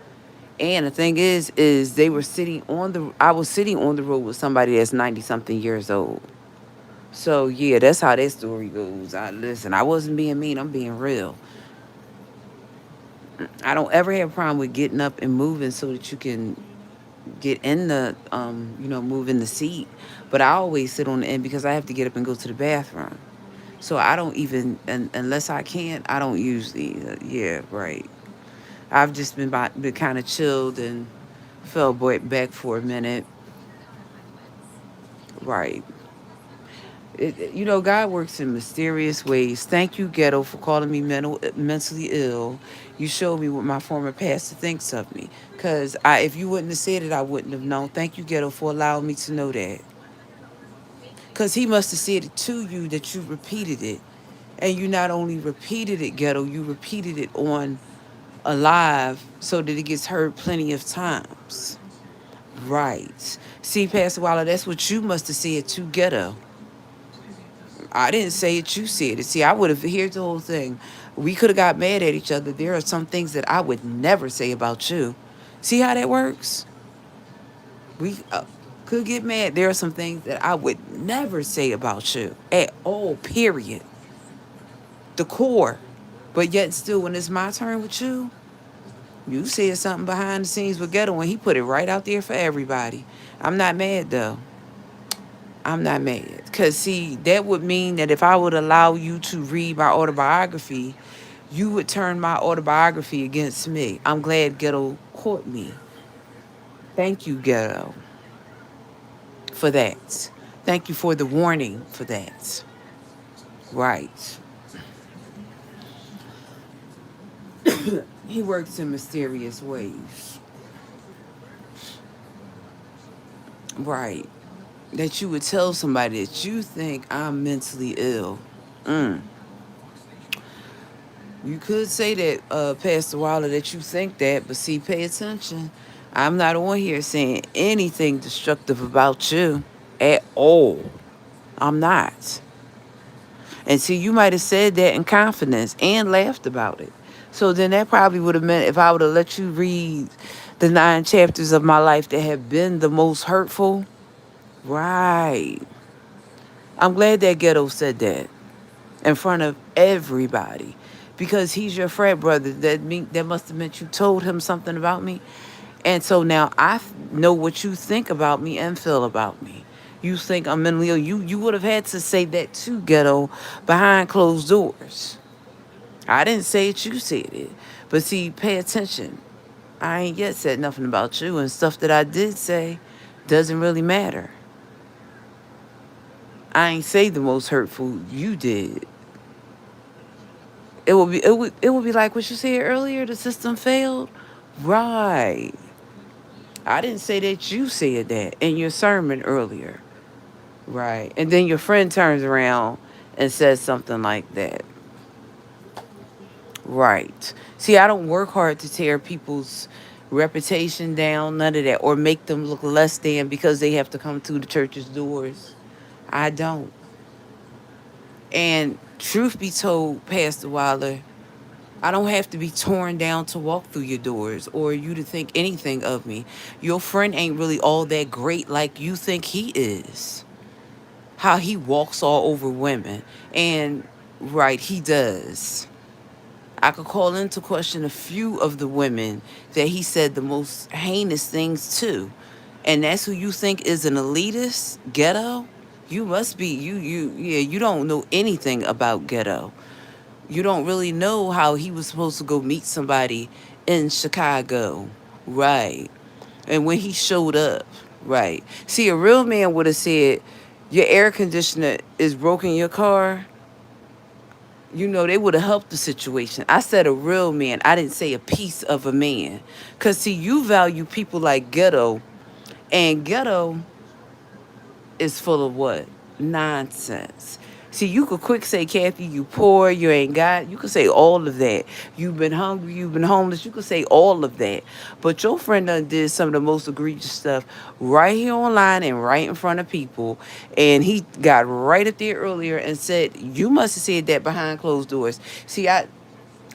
And the thing is they were sitting on I was sitting on the road with somebody that's 90 something years old. So yeah, that's how that story goes. Listen, I wasn't being mean, I'm being real. I don't ever have a problem with getting up and moving so that you can get in the move in the seat. But I always sit on the end because I have to get up and go to the bathroom. So I don't even unless I can't, I don't usually yeah, right. I've just been kind of chilled and fell back for a minute. Right. God works in mysterious ways. Thank you, Ghetto, for calling me mentally ill. You showed me what my former pastor thinks of me. Because if you wouldn't have said it, I wouldn't have known. Thank you, Ghetto, for allowing me to know that. Because he must have said it to you that you repeated it. And you not only repeated it, Ghetto, you repeated it on a live so that it gets heard plenty of times. Right. See, Pastor Waller, that's what you must have said to Ghetto. I didn't say it, you said it. See, I would have, here's the whole thing. We could have got mad at each other. There are some things that I would never say about you. See how that works? We could get mad. There are some things that I would never say about you at all, period. The core. But yet still, when it's my turn with you, you said something behind the scenes with Ghetto and he put it right out there for everybody. I'm not mad though. I'm not mad. Because, see, that would mean that if I would allow you to read my autobiography, you would turn my autobiography against me. I'm glad Ghetto caught me. Thank you, Ghetto, for that. Thank you for the warning for that. Right. He works in mysterious ways. Right. That you would tell somebody that you think I'm mentally ill. You could say that, Pastor Waller, that you think that, but see, pay attention. I'm not on here saying anything destructive about you at all. I'm not. And see, you might have said that in confidence and laughed about it. So then that probably would have meant if I would have let you read The 9 chapters of my life that have been the most hurtful. Right. I'm glad that Ghetto said that in front of everybody, because he's your frat brother. That must have meant you told him something about me, and so now know what you think about me and feel about me. You think I'm mentally ill. You would have had to say that too, Ghetto, behind closed doors. I didn't say it. You said it. But see, pay attention. I ain't yet said nothing about you, and stuff that I did say doesn't really matter. I ain't say the most hurtful. You did. It would be like what you said earlier. The system failed. Right. I didn't say that. You said that in your sermon earlier. Right. And then your friend turns around and says something like that. Right. See, I don't work hard to tear people's reputation down, none of that, or make them look less than because they have to come through the church's doors. I don't. And truth be told, Pastor Wilder, I don't have to be torn down to walk through your doors or you to think anything of me. Your friend ain't really all that great like you think he is. How he walks all over women. And, right, he does. I could call into question a few of the women that he said the most heinous things to. And that's who you think is an elitist, Ghetto? You must be, yeah, you don't know anything about Ghetto. You don't really know how he was supposed to go meet somebody in Chicago. Right. And when he showed up, right. See, a real man would have said, your air conditioner is broken in your car. They would have helped the situation. I said a real man. I didn't say a piece of a man. Because, see, you value people like Ghetto. And Ghetto is full of what? Nonsense. See, you could quick say, Kathy, you poor, you ain't got. You could say all of that. You've been hungry, you've been homeless. You could say all of that. But your friend done did some of the most egregious stuff right here online and right in front of people. And he got right up there earlier and said, you must have said that behind closed doors. See, I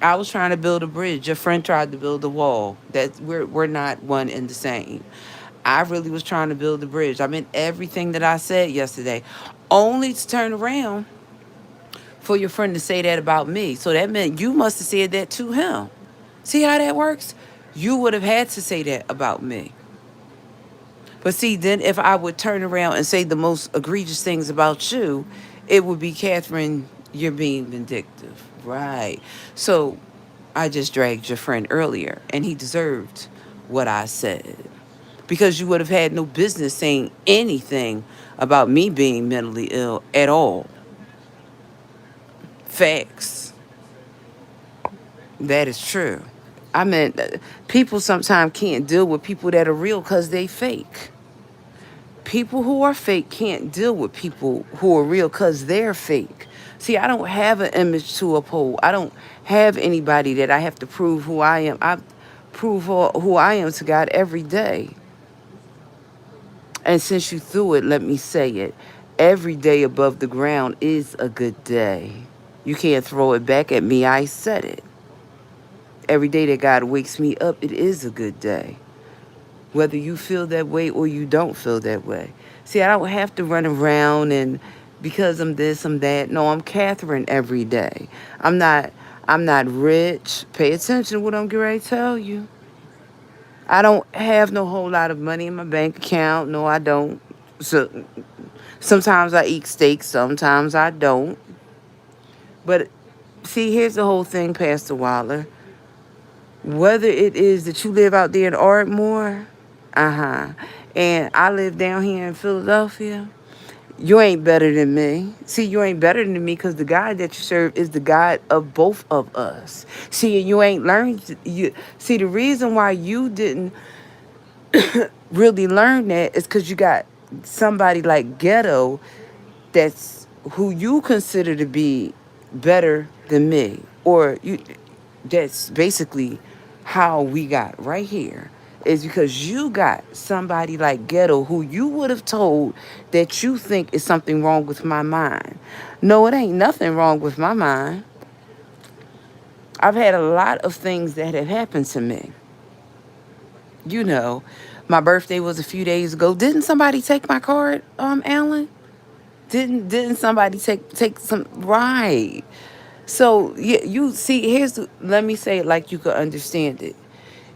was trying to build a bridge. Your friend tried to build a wall. We're not one and the same. I really was trying to build a bridge. I meant everything that I said yesterday, only to turn around for your friend to say that about me. So that meant you must have said that to him. See how that works? You would have had to say that about me. But see, then if I would turn around and say the most egregious things about you, it would be, Catherine, you're being vindictive. Right. So I just dragged your friend earlier, and he deserved what I said. Because you would have had no business saying anything about me being mentally ill at all. Facts. That is true. I mean, people sometimes can't deal with people that are real because they fake. People who are fake can't deal with people who are real because they're fake. See, I don't have an image to uphold. I don't have anybody that I have to prove who I am. I prove who I am to God every day. And since you threw it, let me say it. Every day above the ground is a good day. You can't throw it back at me. I said it. Every day that God wakes me up, it is a good day. Whether you feel that way or you don't feel that way. See, I don't have to run around and because I'm this, I'm that. No, I'm Catherine every day. I'm not rich. Pay attention to what I'm getting ready to tell you. I don't have no whole lot of money in my bank account. No, I don't. So sometimes I eat steak, sometimes I don't. But see, here's the whole thing, Pastor Wilder. Whether it is that you live out there in Ardmore, and I live down here in Philadelphia, you ain't better than me. See, you ain't better than me because the God that you serve is the God of both of us. See, you ain't learned. See, the reason why you didn't really learn that is because you got somebody like Ghetto that's who you consider to be better than me, or you. That's basically how we got right here. Is because you got somebody like Ghetto who you would have told that you think is something wrong with my mind. No, it ain't nothing wrong with my mind. I've had a lot of things that have happened to me. You know, my birthday was a few days ago. Didn't somebody take my card, Alan? Didn't somebody take some, right? So you see, let me say it like you could understand it.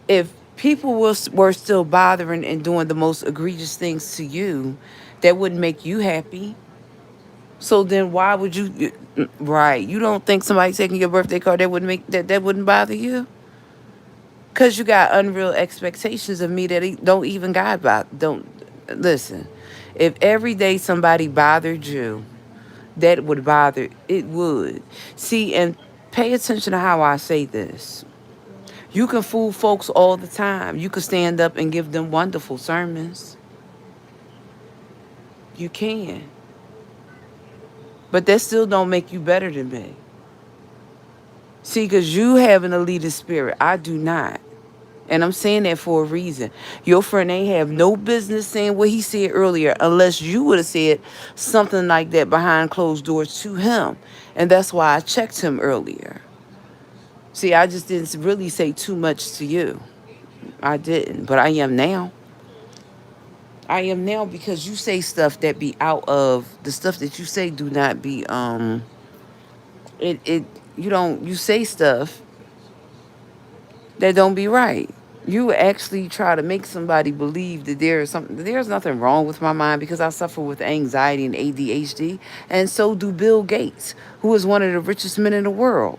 If people were still bothering and doing the most egregious things to you, that wouldn't make you happy. So then why would you? Right? You don't think somebody taking your birthday card that wouldn't bother you? Cause you got unreal expectations of me that don't even God don't listen. If every day somebody bothered you, that would bother it would. See, and pay attention to how I say this. You can fool folks all the time. You can stand up and give them wonderful sermons. You can. But that still don't make you better than me. See, because you have an elitist spirit. I do not. And I'm saying that for a reason. Your friend ain't have no business saying what he said earlier unless you would have said something like that behind closed doors to him. And that's why I checked him earlier. See, I just didn't really say too much to you. I didn't. But I am now. I am now because you say stuff that be out of the stuff that you say do not be it you don't you say stuff that don't be right. You actually try to make somebody believe that there's nothing wrong with my mind because I suffer with anxiety and ADHD, and so do Bill Gates, who is one of the richest men in the world.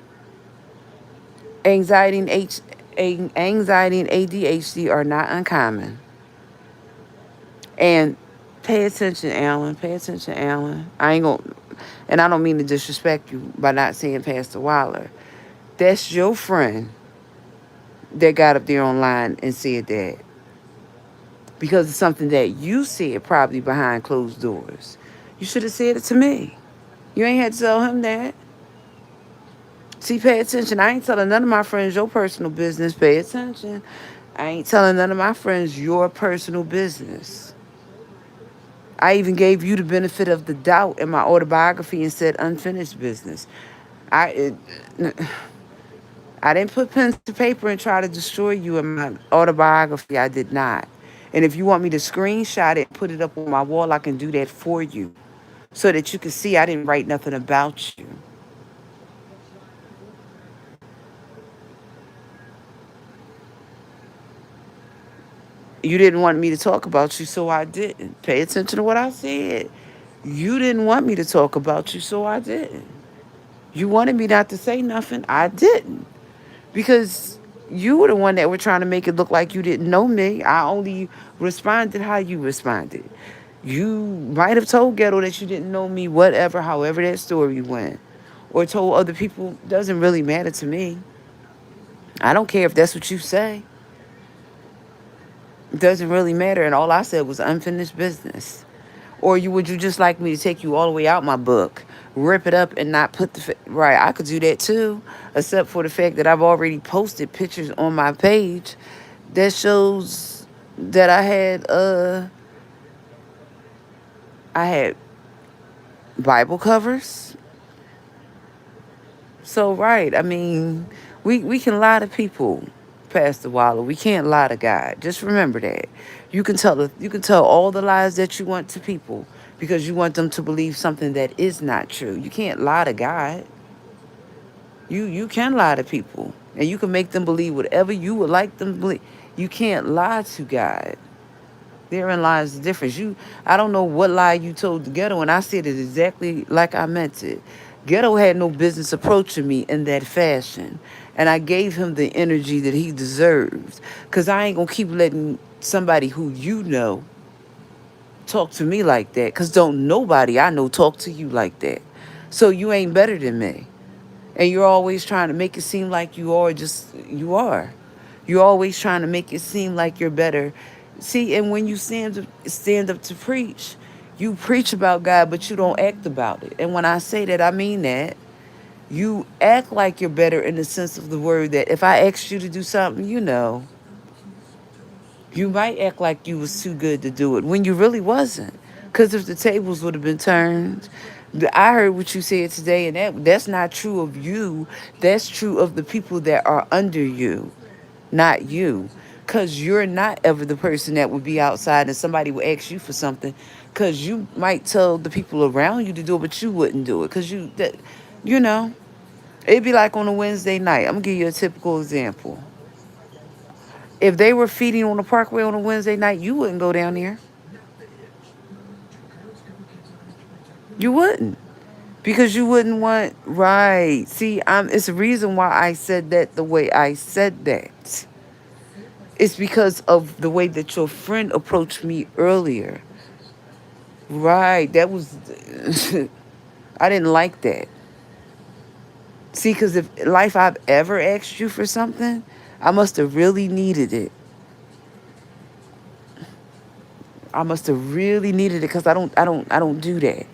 Anxiety and anxiety and ADHD are not uncommon. And pay attention, Alan. Pay attention, Alan. I ain't gonna, and I don't mean to disrespect you by not saying Pastor Waller. That's your friend that got up there online and said that because it's something that you said probably behind closed doors. You should have said it to me. You ain't had to tell him that. See, pay attention. I ain't telling none of my friends your personal business. Pay attention. I ain't telling none of my friends your personal business. I even gave you the benefit of the doubt in my autobiography and said unfinished business. I it, I didn't put pen to paper and try to destroy you in my autobiography. I did not. And if you want me to screenshot it and put it up on my wall, I can do that for you so that you can see I didn't write nothing about you. You didn't want me to talk about you, so I didn't. Pay attention to what I said. You didn't want me to talk about you, so I didn't. You wanted me not to say nothing. I didn't. Because you were the one that were trying to make it look like you didn't know me. I only responded how you responded. You might have told Ghetto that you didn't know me, whatever, however that story went. Or told other people, doesn't really matter to me. I don't care if that's what you say. It doesn't really matter. And all I said was unfinished business. Or would you just like me to take you all the way out my book, rip it up and not put right? I could do that too, except for the fact that I've already posted pictures on my page that shows that I had Bible covers. So right, I mean, we can lie to people, Pastor Waller. We can't lie to God. Just remember that. You can tell all the lies that you want to people because you want them to believe something that is not true. You can't lie to God. You can lie to people and you can make them believe whatever you would like them to believe. You can't lie to God. Therein lies the difference. I don't know what lie you told the Ghetto, and I said it exactly like I meant it. Ghetto had no business approaching me in that fashion, and I gave him the energy that he deserves. Cause I ain't gonna keep letting somebody who you know talk to me like that. Cause don't nobody I know talk to you like that. So you ain't better than me. And you're always trying to make it seem like you are. You're always trying to make it seem like you're better. See, and when you stand up to preach, you preach about God, but you don't act about it. And when I say that, I mean that. You act like you're better in the sense of the word that if I asked you to do something, you might act like you was too good to do it when you really wasn't. Because if the tables would have been turned, I heard what you said today, and that's not true of you. That's true of the people that are under you, not you. Because you're not ever the person that would be outside and somebody would ask you for something. Because you might tell the people around you to do it, but you wouldn't do it. Because you know, it'd be like on a Wednesday night. I'm going to give you a typical example. If they were feeding on the parkway on a Wednesday night, you wouldn't go down there. You wouldn't. Because you wouldn't want, right. See, it's a reason why I said that the way I said that. It's because of the way that your friend approached me earlier. Right. That was, I didn't like that. See, because if life I've ever asked you for something, I must have really needed it. I must have really needed it because I don't do that.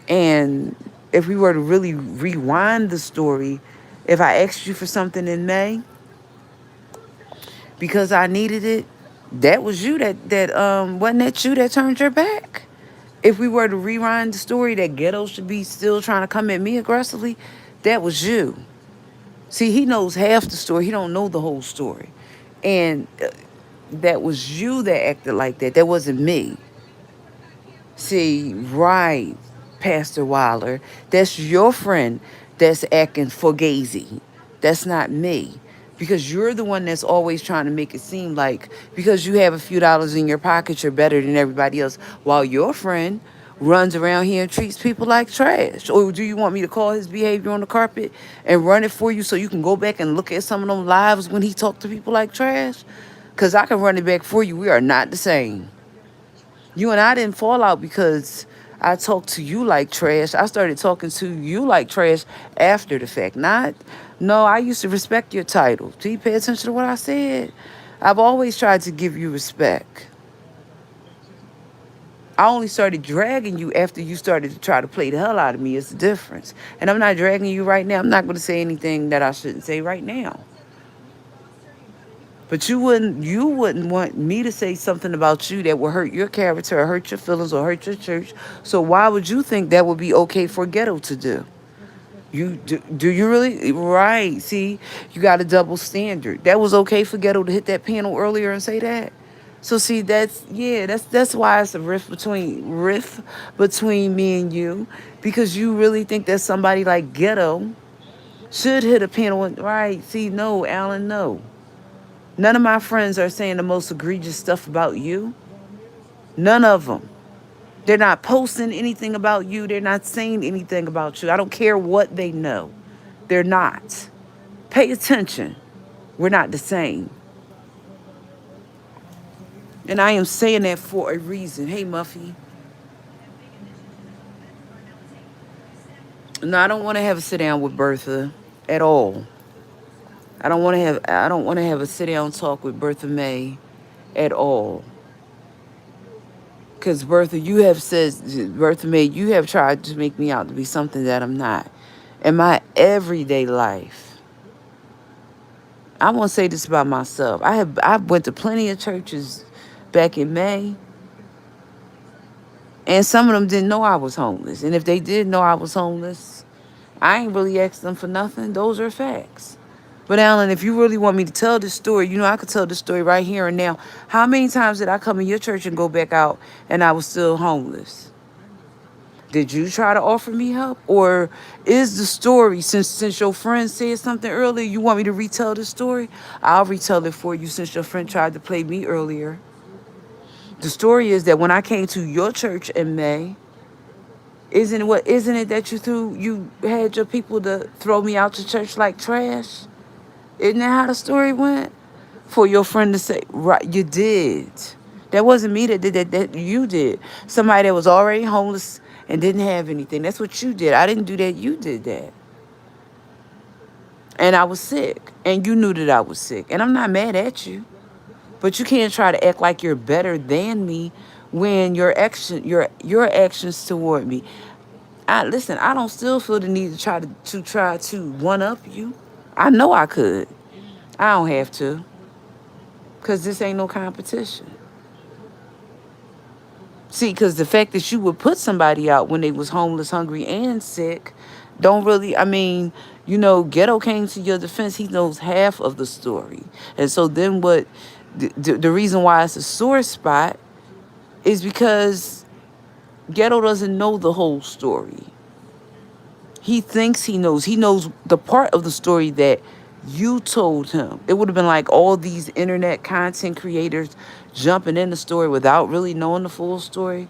And if we were to really rewind the story, if I asked you for something in May because I needed it, that was you that wasn't that you that turned your back. If we were to rewind the story that ghetto should be still trying to come at me aggressively, that was you. See, he knows half the story. He don't know the whole story. And that was you that acted like that. That wasn't me. See, right, Pastor Wilder. That's your friend that's acting fugazi. That's not me. Because you're the one that's always trying to make it seem like because you have a few dollars in your pocket, you're better than everybody else. While your friend runs around here and treats people like trash. Or do you want me to call his behavior on the carpet and run it for you so you can go back and look at some of them lives when he talked to people like trash? Because I can run it back for you. We are not the same. You and I didn't fall out because I talked to you like trash. I started talking to you like trash after the fact. Not, no, I used to respect your title. Do you pay attention to what I said? I've always tried to give you respect. I only started dragging you after you started to try to play the hell out of me. It's the difference. And I'm not dragging you right now. I'm not going to say anything that I shouldn't say right now. But you wouldn't want me to say something about you that would hurt your character or hurt your feelings or hurt your church. So why would you think that would be okay for ghetto to do? Do you really? Right. See, you got a double standard. That was okay for ghetto to hit that panel earlier and say that. So see, that's why it's a rift between me and you, because you really think that somebody like ghetto should hit a panel. Right. See, no, Alan, no. None of my friends are saying the most egregious stuff about you. None of them. They're not posting anything about you. They're not saying anything about you. I don't care what they know. They're not. Pay attention. We're not the same. And I am saying that for a reason. Hey, Muffy. No, I don't want to have a sit down with Bertha at all. I don't want to have a sit down talk with Bertha May at all. Because Bertha May, you have tried to make me out to be something that I'm not. In my everyday life, I want to say this about myself. I went to plenty of churches back in May, and some of them didn't know I was homeless. And if they did know I was homeless, I ain't really asked them for nothing. Those are facts. But Alan, if you really want me to tell this story, I could tell this story right here and now. How many times did I come in your church and go back out and I was still homeless? Did you try to offer me help? Or is the story, since your friend said something earlier, you want me to retell the story? I'll retell it for you since your friend tried to play me earlier. The story is that when I came to your church in May, isn't it that you had your people to throw me out to church like trash? Isn't that how the story went? For your friend to say, right, you did. That wasn't me that did that you did. Somebody that was already homeless and didn't have anything. That's what you did. I didn't do that. You did that. And I was sick. And you knew that I was sick. And I'm not mad at you. But you can't try to act like you're better than me when your actions toward me. Listen, I don't still feel the need to try to one up you. I know I could. I don't have to. Because this ain't no competition. See, because the fact that you would put somebody out when they was homeless, hungry, and sick, don't really, Ghetto came to your defense. He knows half of the story. And so then the reason why it's a sore spot is because Ghetto doesn't know the whole story. He thinks he knows. He knows the part of the story that you told him. It would have been like all these internet content creators jumping in the story without really knowing the full story.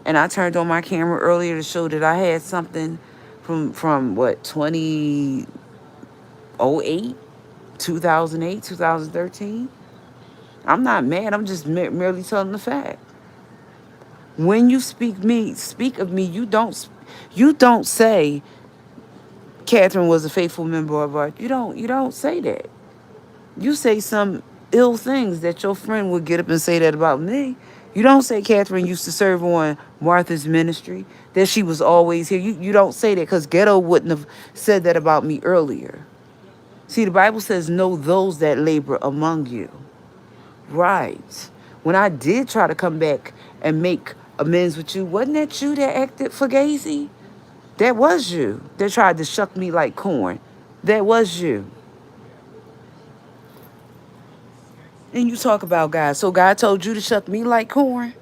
And I turned on my camera earlier to show that I had something from what 2008, 2008, 2013. I'm not mad. I'm just merely telling the fact. When you speak of me, you don't say Catherine was a faithful member of our. You don't say that. You say some ill things that your friend would get up and say that about me. You don't say Catherine used to serve on Martha's ministry, that she was always here. You don't say that because Ghetto wouldn't have said that about me earlier. See, the Bible says, know those that labor among you. Right. When I did try to come back and make amends with you, wasn't that you that acted fugazi? That was you that tried to shuck me like corn. That was you. And you talk about God. So God told you to shuck me like corn?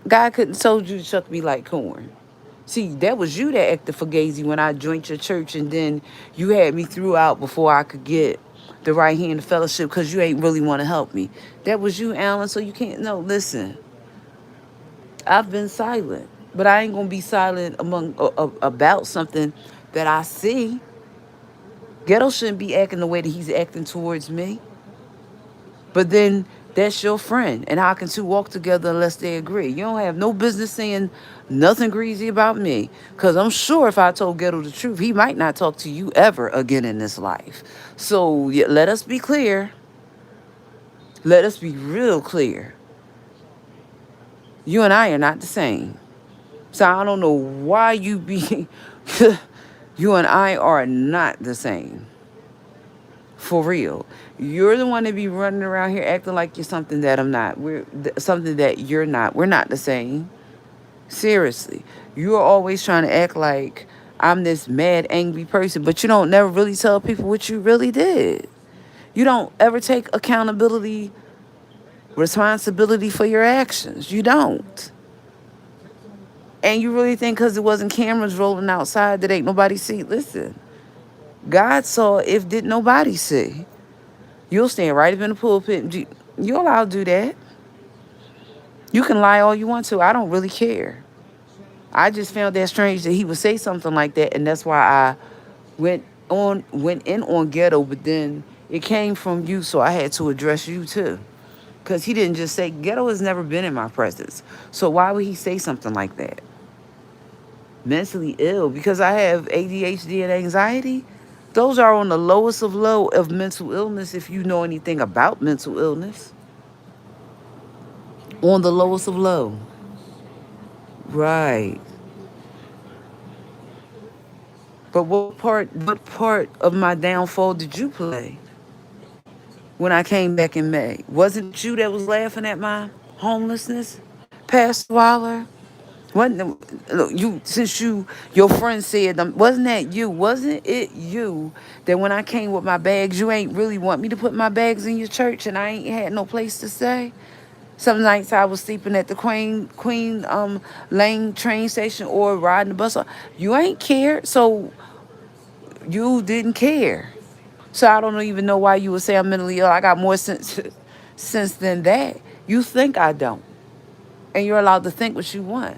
God couldn't told you to shuck me like corn. See, that was you that acted fugazi when I joined your church, and then you had me throughout before I could get the right hand of fellowship because you ain't really want to help me. That was you, Alan, so you can't. No, listen. I've been silent, but I ain't going to be silent about something that I see. Ghetto shouldn't be acting the way that he's acting towards me. But then that's your friend. And how can two walk together unless they agree? You don't have no business saying nothing greasy about me. Because I'm sure if I told Ghetto the truth, he might not talk to you ever again in this life. So yeah, let us be clear. Let us be real clear. You and I are not the same. So I don't know why you be... You and I are not the same. For real. You're the one that be running around here acting like you're something that I'm not. We're something that you're not. We're not the same. Seriously. You're always trying to act like I'm this mad, angry person, but you don't never really tell people what you really did. You don't ever take accountability, responsibility for your actions. You don't. And you really think because it wasn't cameras rolling outside that ain't nobody see? Listen, God saw if did nobody see. You'll stand right up in the pulpit. You're allowed to do that. You can lie all you want to. I don't really care. I just found that strange that he would say something like that, and that's why I went in on Ghetto, but then it came from you, so I had to address you too. Because he didn't just say, Ghetto has never been in my presence. So why would he say something like that? Mentally ill because I have ADHD and anxiety. Those are on the lowest of low of mental illness if you know anything about mental illness. On the lowest of low. Right. But what part of my downfall did you play when I came back in May? Wasn't it you that was laughing at my homelessness, Pastor Waller? Wasn't look, you since your friend said wasn't that you? Wasn't it you that when I came with my bags, you ain't really want me to put my bags in your church and I ain't had no place to stay? Some nights I was sleeping at the Queen Lane train station or riding the bus. You ain't cared, so you didn't care. So I don't even know why you would say I'm mentally ill. I got more sense than that. You think I don't, and you're allowed to think what you want.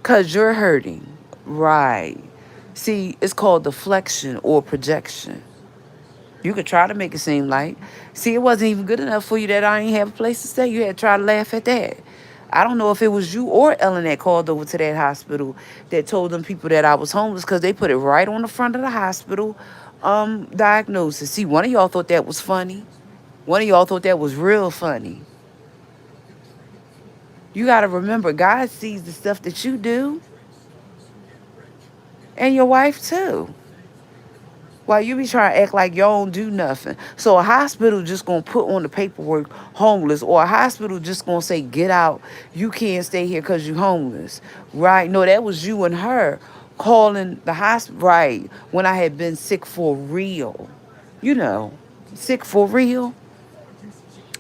Because you're hurting. Right. See, it's called deflection or projection. You could try to make it seem like. See, it wasn't even good enough for you that I ain't have a place to stay. You had to try to laugh at that. I don't know if it was you or Ellen that called over to that hospital that told them people that I was homeless because they put it right on the front of the hospital diagnosis. See, one of y'all thought that was funny. One of y'all thought that was real funny. You got to remember, God sees the stuff that you do and your wife too. While you be trying to act like y'all don't do nothing. So a hospital just going to put on the paperwork homeless, or a hospital just going to say, get out. You can't stay here because you homeless. Right? No, that was you and her calling the hospital, right, when I had been sick for real, you know, sick for real,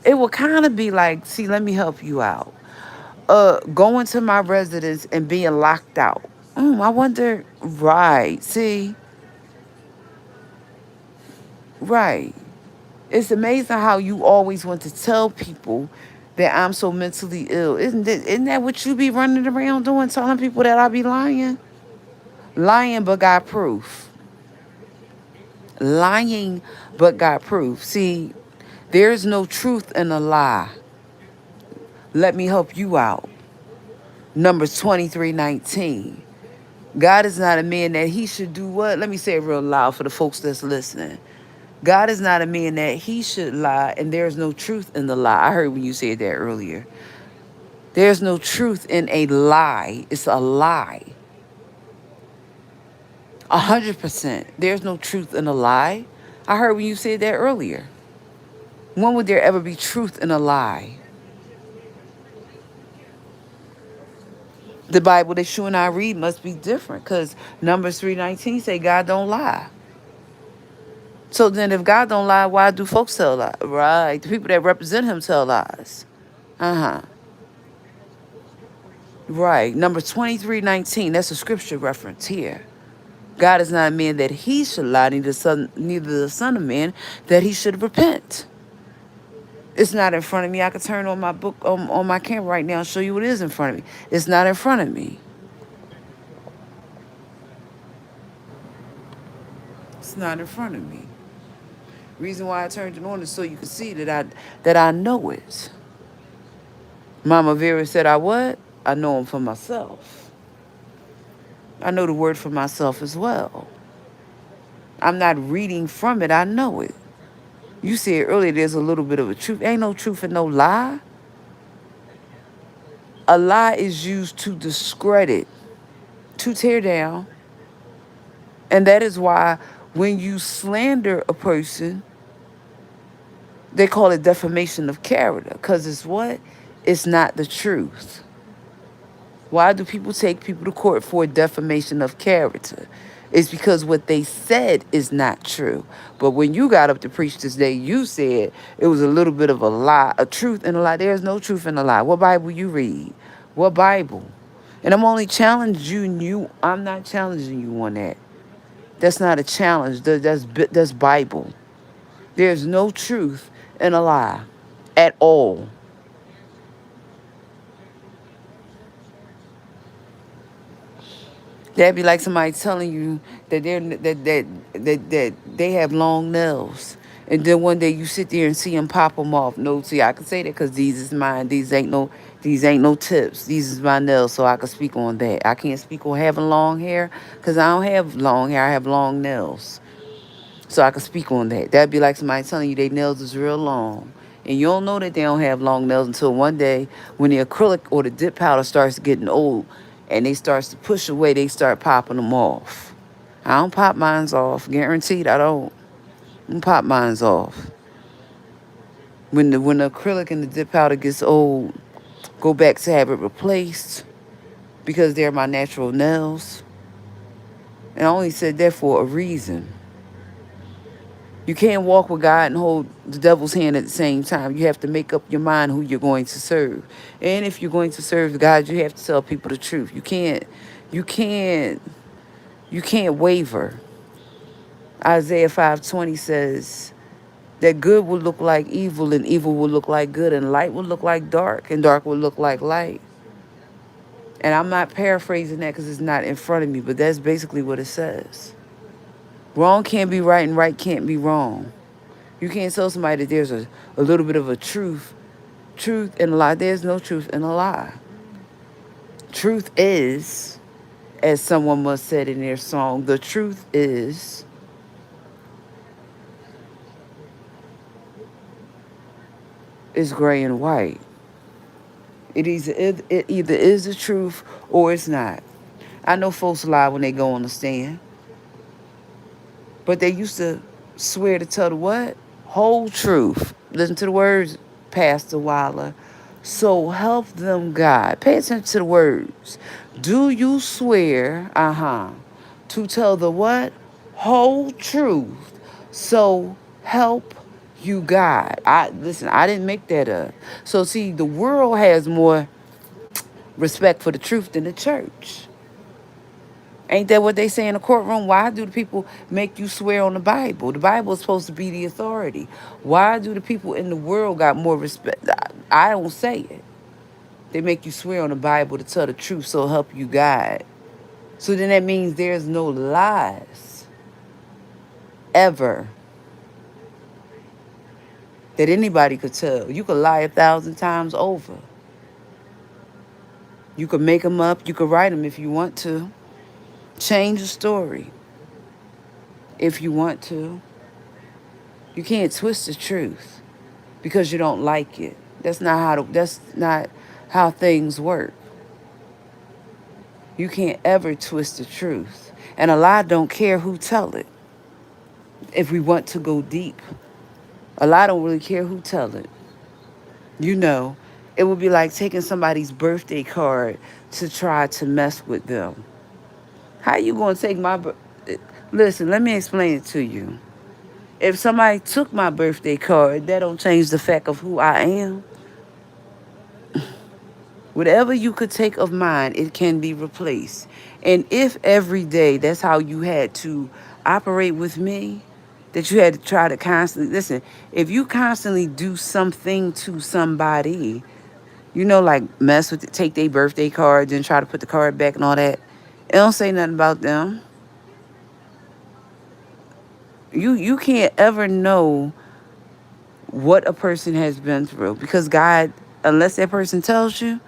it would kind of be like, see, let me help you out. Going to my residence and being locked out. I wonder, right, see, right. It's amazing how you always want to tell people that I'm so mentally ill. Isn't that what you be running around doing, telling people that I be lying? Lying but got proof. Lying but got proof. See, there's no truth in a lie. Let me help you out. Numbers 23:19. God is not a man that he should do what? Let me say it real loud for the folks that's listening. God is not a man that he should lie, and there's no truth in the lie. I heard when you said that earlier. There's no truth in a lie. It's a lie. 100%. There's no truth in a lie. I heard when you said that earlier. When would there ever be truth in a lie? The Bible that you and I read must be different, because Numbers 3:19 say God don't lie. So then if God don't lie, why do folks tell lies? Right. The people that represent him tell lies. Uh-huh. Right. Numbers 23:19. That's a scripture reference here. God is not a man that he should lie, neither the son of man that he should repent. It's not in front of me. I could turn on my book on my camera right now and show you what is in front of me. It's not in front of me. It's not in front of me. Reason why I turned it on is so you can see that I know it. Mama Vera said I what? I know him for myself. I know the word for myself as well. I'm not reading from it. I know it. You said earlier there's a little bit of a truth. Ain't no truth and no lie. A lie is used to discredit, to tear down. And that is why when you slander a person, they call it defamation of character. Because it's what? It's not the truth. Why do people take people to court for defamation of character? It's because what they said is not true. But when you got up to preach this day, you said it was a little bit of a lie, a truth and a lie. There's no truth in a lie. What Bible you read? What Bible? And I'm only challenging you. I'm not challenging you on that. That's not a challenge. That's Bible. There's no truth in a lie at all. That'd be like somebody telling you that that they have long nails, and then one day you sit there and see them pop them off. No, see, I can say that because these is mine. These ain't no tips. These is my nails, so I can speak on that. I can't speak on having long hair because I don't have long hair. I have long nails, so I can speak on that. That'd be like somebody telling you their nails is real long. And you don't know that they don't have long nails until one day when the acrylic or the dip powder starts getting old and they starts to push away, they start popping them off. I don't pop mines off. Guaranteed I don't. I don't pop mines off. When the acrylic and the dip powder gets old, go back to have it replaced because they're my natural nails. And I only said that for a reason. You can't walk with God and hold the devil's hand at the same time. You have to make up your mind who you're going to serve. And if you're going to serve God, you have to tell people the truth. You can't waver. Isaiah 5:20 says that good will look like evil and evil will look like good and light will look like dark and dark will look like light. And I'm not paraphrasing that because it's not in front of me, but that's basically what it says. Wrong can't be right and right can't be wrong. You can't tell somebody that there's a little bit of a truth in a lie. There's no truth in a lie. Truth is, as someone must said in their song, the truth is gray and white. It either is the truth or it's not. I know folks lie when they go on the stand, but they used to swear to tell the what? Whole truth. Listen to the words, Pastor Wilder. So help them God. Pay attention to the words. Do you swear, to tell the what? Whole truth. So help you God. I listen, I didn't make that up. So see, the world has more respect for the truth than the church. Ain't that what they say in the courtroom? Why do the people make you swear on the Bible? The Bible is supposed to be the authority. Why do the people in the world got more respect? I don't say it. They make you swear on the Bible to tell the truth, so help you God. So then that means there's no lies ever that anybody could tell. You could lie 1,000 times over. You could make them up. You could write them if you want to. Change the story if you want to. You can't twist the truth because you don't like it. That's not how things work. You can't ever twist the truth. And a lie don't care who tell it. If we want to go deep, a lie don't really care who tell it. You know, it would be like taking somebody's birthday card to try to mess with them. How you going to take Listen, let me explain it to you. If somebody took my birthday card, that don't change the fact of who I am. Whatever you could take of mine, it can be replaced. And if every day that's how you had to operate with me, that you had to try to constantly listen, if you constantly do something to somebody, like mess with it, take their birthday cards and try to put the card back and all that, it don't say nothing about them. You can't ever know what a person has been through because God, unless that person tells you,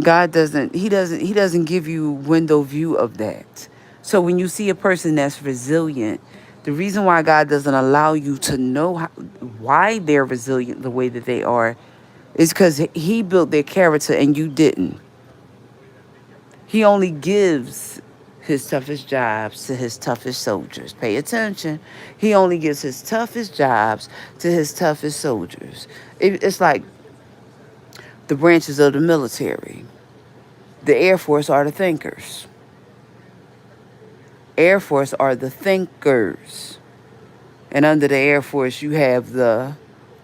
God doesn't give you window view of that. So when you see a person that's resilient, the reason why God doesn't allow you to know why they're resilient the way that they are is because he built their character and you didn't. He only gives his toughest jobs to his toughest soldiers. Pay attention. He only gives his toughest jobs to his toughest soldiers. It's like the branches of the military. The Air Force are the thinkers. Air Force are the thinkers. And under the Air Force, you have the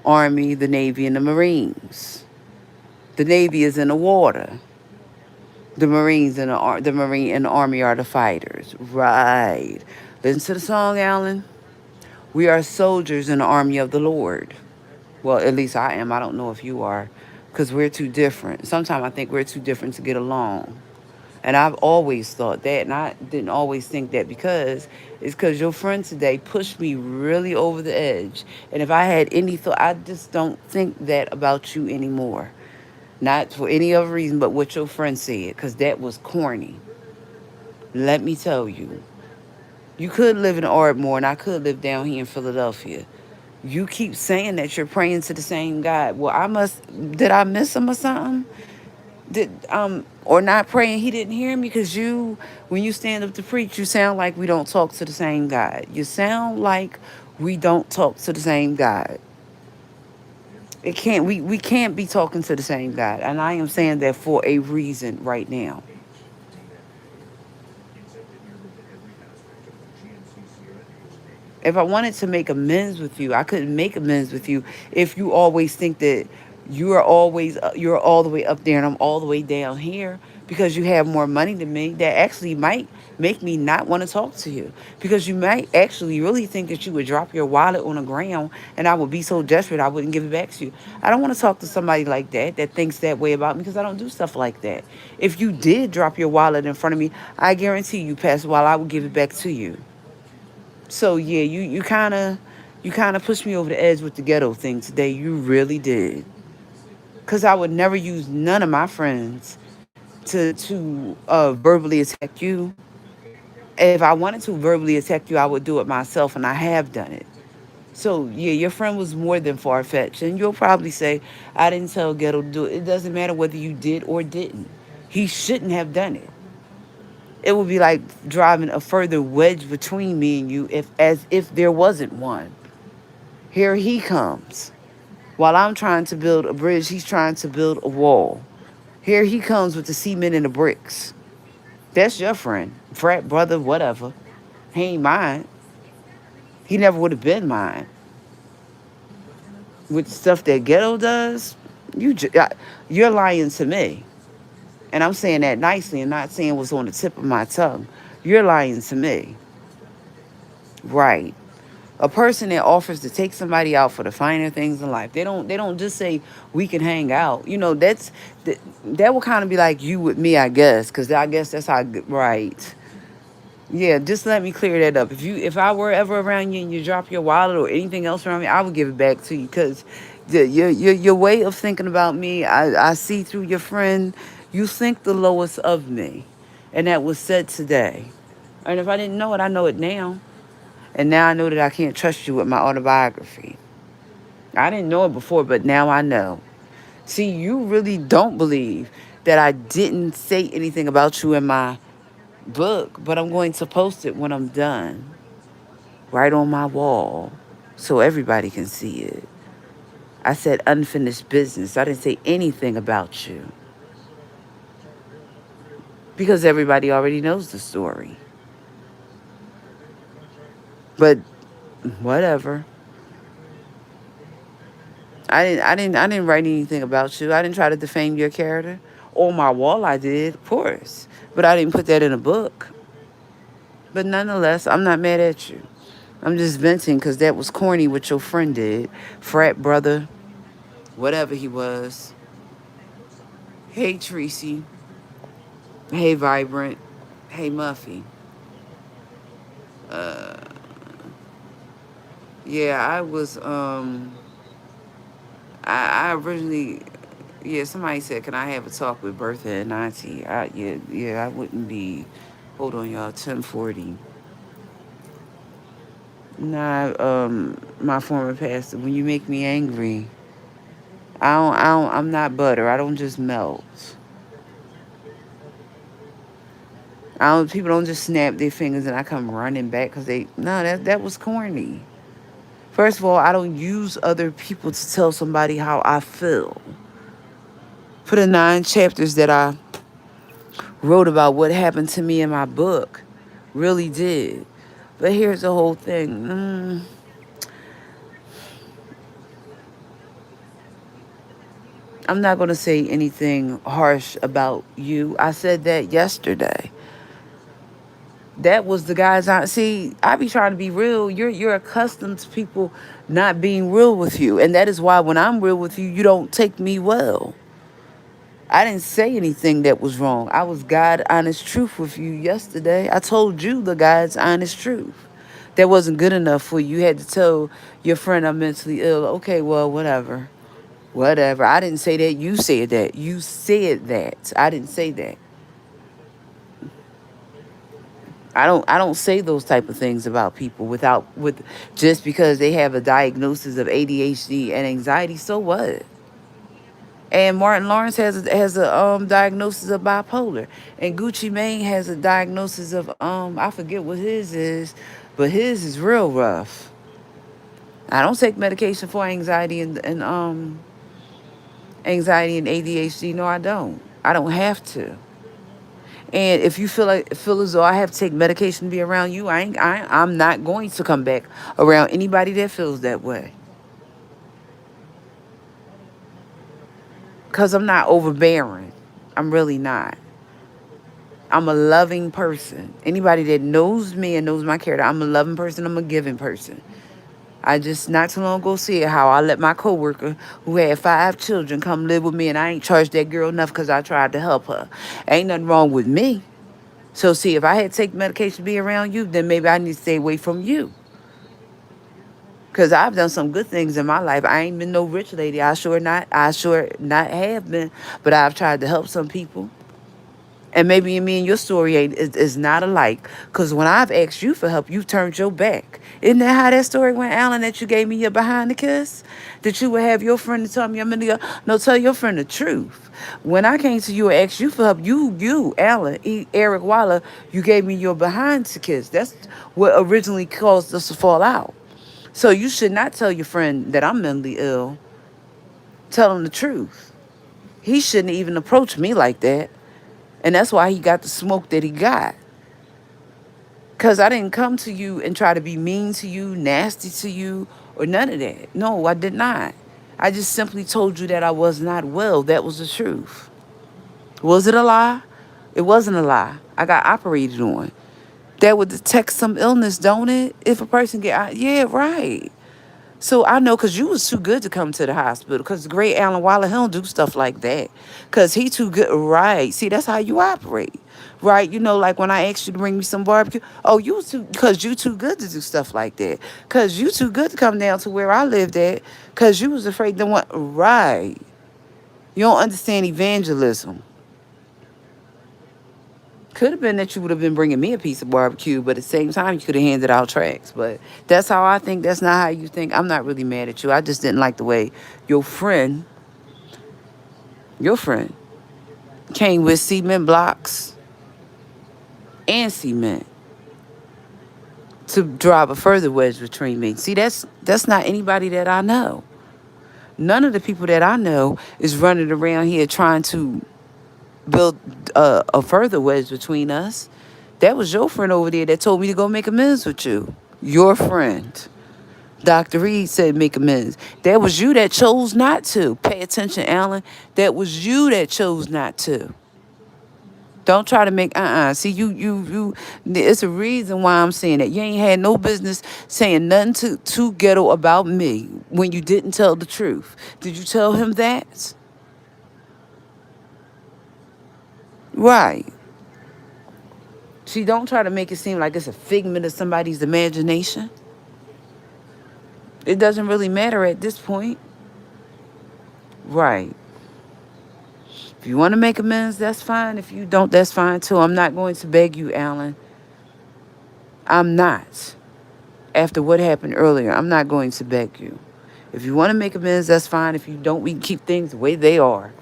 Army, the Navy, and the Marines. The Navy is in the water. The Marines and the Marine and the Army are the fighters. Right. Listen to the song, Alan. We are soldiers in the army of the Lord. Well, at least I am. I don't know if you are, because we're too different. Sometimes I think we're too different to get along. And I've always thought that, and I didn't always think that because your friend today pushed me really over the edge. And if I had any thought, I just don't think that about you anymore. Not for any other reason but what your friend said, because that was corny. Let me tell you. You could live in Ardmore, and I could live down here in Philadelphia. You keep saying that you're praying to the same God. Well, did I miss him or something? Or not praying, he didn't hear me? Because when you stand up to preach, you sound like we don't talk to the same God. You sound like we don't talk to the same God. We can't be talking to the same God. And I am saying that for a reason right now. If I wanted to make amends with you, I couldn't make amends with you if you always think that you're all the way up there and I'm all the way down here because you have more money than me. That actually might make me not want to talk to you because you might actually really think that you would drop your wallet on the ground and I would be so desperate I wouldn't give it back to you. I don't want to talk to somebody like that thinks that way about me because I don't do stuff like that. If you did drop your wallet in front of me, I guarantee you, Pastor, while I would give it back to you. So yeah, you kind of pushed me over the edge with the ghetto thing today. You really did. Cause I would never use none of my friends to verbally attack you. If I wanted to verbally attack you, I would do it myself, and I have done it. So yeah, your friend was more than far fetched, and you'll probably say, "I didn't tell Ghetto to do it." It doesn't matter whether you did or didn't. He shouldn't have done it. It would be like driving a further wedge between me and you, as if there wasn't one. Here he comes. While I'm trying to build a bridge, he's trying to build a wall. Here he comes with the cement and the bricks. That's your friend, frat brother, whatever. He ain't mine. He never would have been mine. With stuff that ghetto does, you're lying to me. And I'm saying that nicely and not saying what's on the tip of my tongue. You're lying to me. Right. A person that offers to take somebody out for the finer things in life. They don't just say we can hang out. That will kind of be like you with me, I guess, cuz I guess that's how right. Yeah, just let me clear that up. If I were ever around you and you drop your wallet or anything else around me, I would give it back to you because your way of thinking about me, I see through your friend. You think the lowest of me, and that was said today. And if I didn't know it, I know it now. And now I know that I can't trust you with my autobiography. I didn't know it before, but now I know. See, you really don't believe that I didn't say anything about you in my book, but I'm going to post it when I'm done, right on my wall, so everybody can see it. I said unfinished business. I didn't say anything about you because everybody already knows the story. But whatever. I didn't write anything about you. I didn't try to defame your character. On my wall I did, of course. But I didn't put that in a book. But nonetheless, I'm not mad at you. I'm just venting because that was corny what your friend did. Frat brother, whatever he was. Hey, Tracy. Hey, Vibrant. Hey, Muffy. Uh, yeah, I originally, yeah, somebody said, can I have a talk with Bertha and Auntie? Yeah, I wouldn't be, hold on, y'all, 10:40. Nah, my former pastor, when you make me angry, I'm not butter. I don't just melt. People don't just snap their fingers and I come running back because no, that was corny. First of all, I don't use other people to tell somebody how I feel. For the 9 chapters that I wrote about what happened to me in my book, really did. But here's the whole thing. I'm not going to say anything harsh about you. I said that yesterday. That was the guys I see. I be trying to be real. You're accustomed to people not being real with you, and that is why when I'm real with you, you don't take me well. I didn't say anything that was wrong. I was God honest truth with you yesterday. I told you the God's honest truth. That wasn't good enough for you. You had to tell your friend I'm mentally ill. Okay, well, whatever. Whatever. I didn't say that. You said that. You said that. I didn't say that. I don't say those type of things about people with just because they have a diagnosis of ADHD and anxiety. So what? And Martin Lawrence has a diagnosis of bipolar, and Gucci Mane has a diagnosis of I forget what his is, but his is real rough. I don't take medication for anxiety and ADHD. No, I don't. I don't have to. And if you feel as though I have to take medication to be around you, I'm not going to come back around anybody that feels that way. Cause I'm not overbearing. I'm really not. I'm a loving person. Anybody that knows me and knows my character, I'm a loving person. I'm a giving person. I just not too long ago said how I let my coworker who had 5 children come live with me, and I ain't charged that girl enough because I tried to help her. Ain't nothing wrong with me. So see, if I had to take medication to be around you, then maybe I need to stay away from you. Cause I've done some good things in my life. I ain't been no rich lady. I sure not have been. But I've tried to help some people. And maybe me and your story is not alike. Cause when I've asked you for help, you've turned your back. Isn't that how that story went, Alan? That you gave me your behind the kiss? That you would have your friend to tell me I'm gonna go. No, tell your friend the truth. When I came to you and asked you for help, Alan, Eric Waller, you gave me your behind to kiss. That's what originally caused us to fall out. So you should not tell your friend that I'm mentally ill. Tell him the truth. He shouldn't even approach me like that. And that's why he got the smoke that he got. Because I didn't come to you and try to be mean to you, nasty to you, or none of that. No, I did not. I just simply told you that I was not well. That was the truth. Was it a lie? It wasn't a lie. I got operated on. That would detect some illness, don't it? If a person get, yeah, right. So I know because you was too good to come to the hospital. Because the great Alan Waller, he don't do stuff like that. Because he too good. Right. See, that's how you operate. Right. You know, like when I asked you to bring me some barbecue. Oh, you was too, because you too good to do stuff like that. Because you too good to come down to where I lived at. Because you was afraid to want. Right. You don't understand evangelism. Could have been that you would have been bringing me a piece of barbecue, but at the same time, you could have handed out tracts. But that's how I think. That's not how you think. I'm not really mad at you. I just didn't like the way your friend, your friend, came with cement blocks and cement to drive a further wedge between me. See, that's not anybody that I know. None of the people that I know is running around here trying to build a further wedge between us. That was your friend over there that told me to go make amends with you. Your friend. Dr. Reed said make amends. That was you that chose not to. Pay attention, Alan. That was you that chose not to. Don't try to make See, you. It's a reason why I'm saying that. You ain't had no business saying nothing too ghetto about me when you didn't tell the truth. Did you tell him that? Right. See, don't try to make it seem like it's a figment of somebody's imagination. It doesn't really matter at this point. Right. If you want to make amends, that's fine. If you don't, that's fine too. I'm not going to beg you, Alan. I'm not. After what happened earlier, I'm not going to beg you. If you want to make amends, that's fine. If you don't, we can keep things the way they are.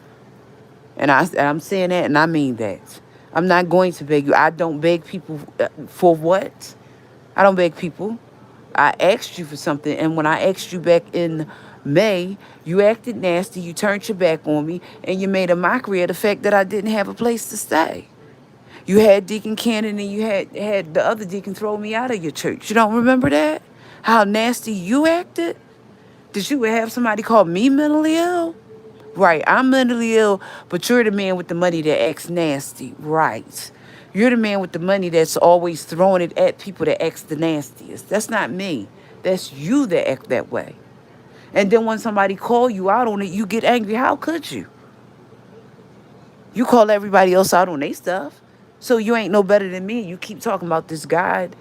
And I'm saying that and I mean that. I'm not going to beg you. I don't beg people for what? I don't beg people. I asked you for something, and when I asked you back in May, you acted nasty, you turned your back on me, and you made a mockery of the fact that I didn't have a place to stay. You had Deacon Cannon and you had the other deacon throw me out of your church. You don't remember that? How nasty you acted? Did you have somebody call me mentally ill? Right, I'm mentally ill, but you're the man with the money that acts nasty. Right. You're the man with the money that's always throwing it at people that acts the nastiest. That's not me. That's you that act that way. And then when somebody call you out on it, you get angry. How could you? You call everybody else out on their stuff. So you ain't no better than me. You keep talking about this God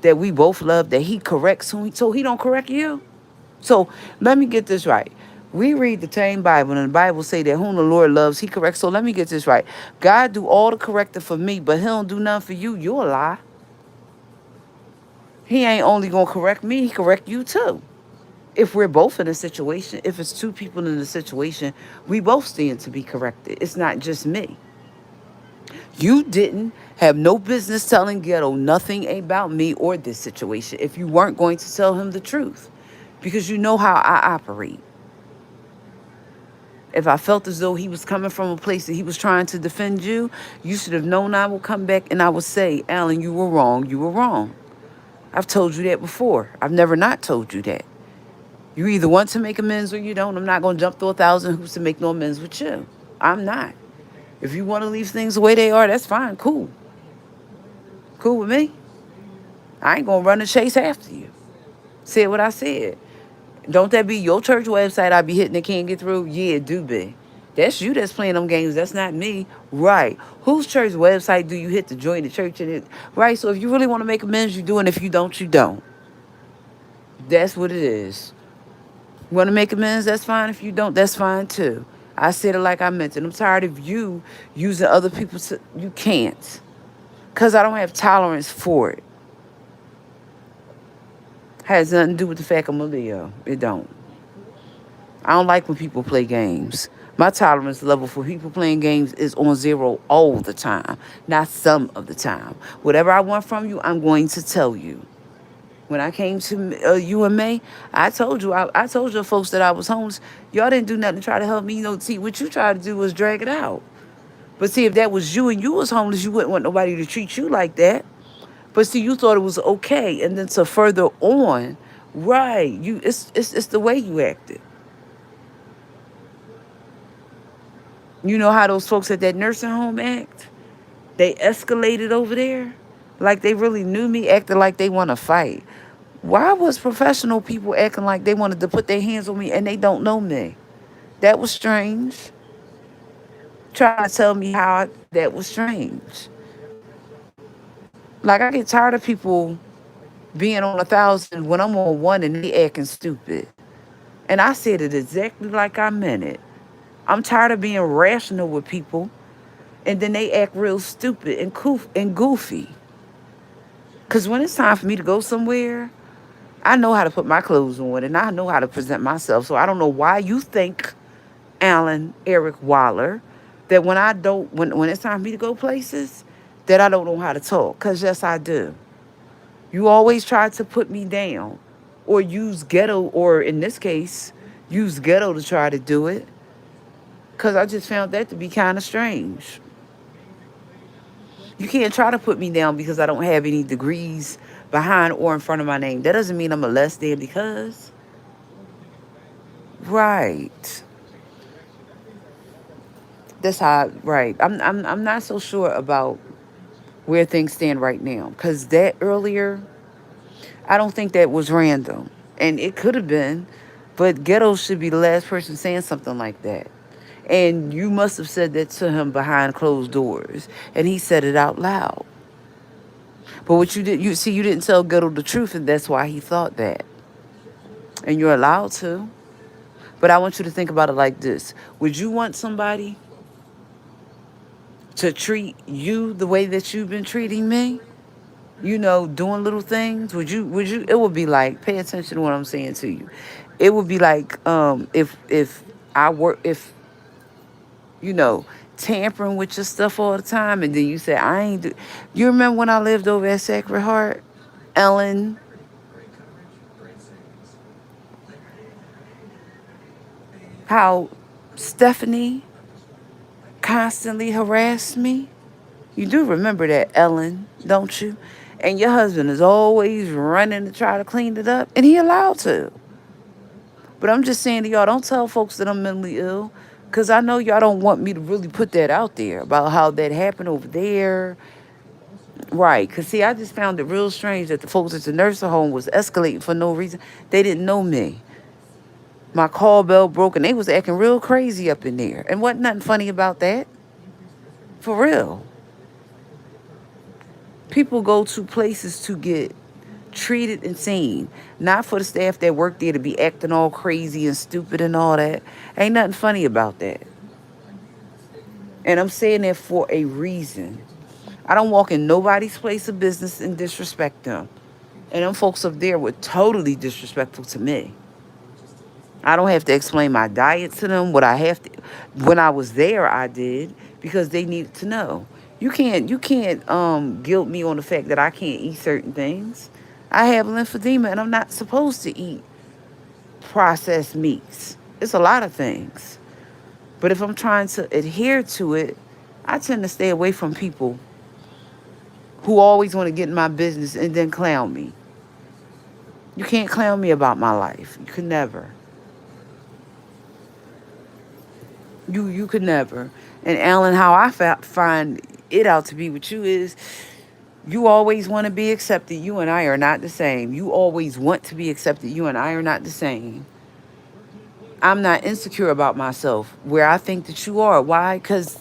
that we both love, that he corrects whom so he don't correct you. So let me get this right. We read the same Bible, and the Bible say that whom the Lord loves, he corrects. So let me get this right. God do all the correcting for me, but he don't do nothing for you. You're a lie. He ain't only going to correct me, he correct you too. If we're both in a situation, if it's two people in a situation, we both stand to be corrected. It's not just me. You didn't have no business telling Ghetto nothing about me or this situation if you weren't going to tell him the truth, because you know how I operate. If I felt as though he was coming from a place that he was trying to defend you, you should have known I will come back and I will say, Alan, you were wrong. You were wrong. I've told you that before. I've never not told you that. You either want to make amends or you don't. I'm not going to jump through 1,000 hoops to make no amends with you. I'm not. If you want to leave things the way they are, that's fine. Cool. Cool with me. I ain't going to run a chase after you. Said what I said. Don't that be your church website I be hitting that can't get through? Yeah, it do be. That's you that's playing them games. That's not me. Right. Whose church website do you hit to join the church in it? Right. So if you really want to make amends, you do. And if you don't, you don't. That's what it is. You want to make amends? That's fine. If you don't, that's fine too. I said it like I meant it. I'm tired of you using other people. You can't. Because I don't have tolerance for it. Has nothing to do with the fact I'm a Leo. It don't. I don't like when people play games. My tolerance level for people playing games is on zero all the time, not some of the time. Whatever I want from you, I'm going to tell you. When I came to you and May, I told you, I told your folks that I was homeless. Y'all didn't do nothing to try to help me. See, what you tried to do was drag it out. But see, if that was you and you was homeless, you wouldn't want nobody to treat you like that. But see, you thought it was okay, and then to further on, right? It's the way you acted. You know how those folks at that nursing home act? They escalated over there, like they really knew me, acting like they want to fight. Why was professional people acting like they wanted to put their hands on me and they don't know me? That was strange. Trying to tell me that was strange. Like I get tired of people being on 1,000 when I'm on one and they acting stupid. And I said it exactly like I meant it. I'm tired of being rational with people and then they act real stupid and goofy. Cause when it's time for me to go somewhere, I know how to put my clothes on and I know how to present myself. So I don't know why you think, Alan Eric Waller, that when it's time for me to go places, that I don't know how to talk. Cause yes, I do. You always try to put me down or use ghetto, or in this case, use ghetto to try to do it. Cause I just found that to be kind of strange. You can't try to put me down because I don't have any degrees behind or in front of my name. That doesn't mean I'm a less than because. Right. That's how. Right. I'm not so sure about where things stand right now because that earlier, I don't think that was random, and it could have been, but ghetto should be the last person saying something like that. And you must have said that to him behind closed doors, and he said it out loud. But what you did, you see, you didn't tell Ghetto the truth, and that's why he thought that. And you're allowed to. But I want you to think about it like this. Would you want somebody to treat you the way that you've been treating me? Doing little things? Would you it would be like, pay attention to what I'm saying to you. It would be like if I were if you know, tampering with your stuff all the time and then you say I ain't do you remember when I lived over at Sacred Heart? Ellen, how Stephanie constantly harassed me. You do remember that, Ellen, don't you? And your husband is always running to try to clean it up, and he allowed to. But I'm just saying to y'all, don't tell folks that I'm mentally ill, because I know y'all don't want me to really put that out there about how that happened over there. Right, because see, I just found it real strange that the folks at the nursing home was escalating for no reason. They didn't know me. My call bell broke, and they was acting real crazy up in there. And wasn't nothing funny about that. For real. People go to places to get treated and seen, not for the staff that work there to be acting all crazy and stupid and all that. Ain't nothing funny about that. And I'm saying that for a reason. I don't walk in nobody's place of business and disrespect them. And them folks up there were totally disrespectful to me. I don't have to explain my diet to them. What I have to, when I was there, I did because they needed to know. You can't guilt me on the fact that I can't eat certain things. I have lymphedema and I'm not supposed to eat processed meats. It's a lot of things. But if I'm trying to adhere to it, I tend to stay away from people who always want to get in my business and then clown me. You can't clown me about my life. You could never. You could never. And Alan, how I find it out to be with you is you always want to be accepted. You and I are not the same. You always want to be accepted. You and I are not the same. I'm not insecure about myself where I think that you are. Why? Because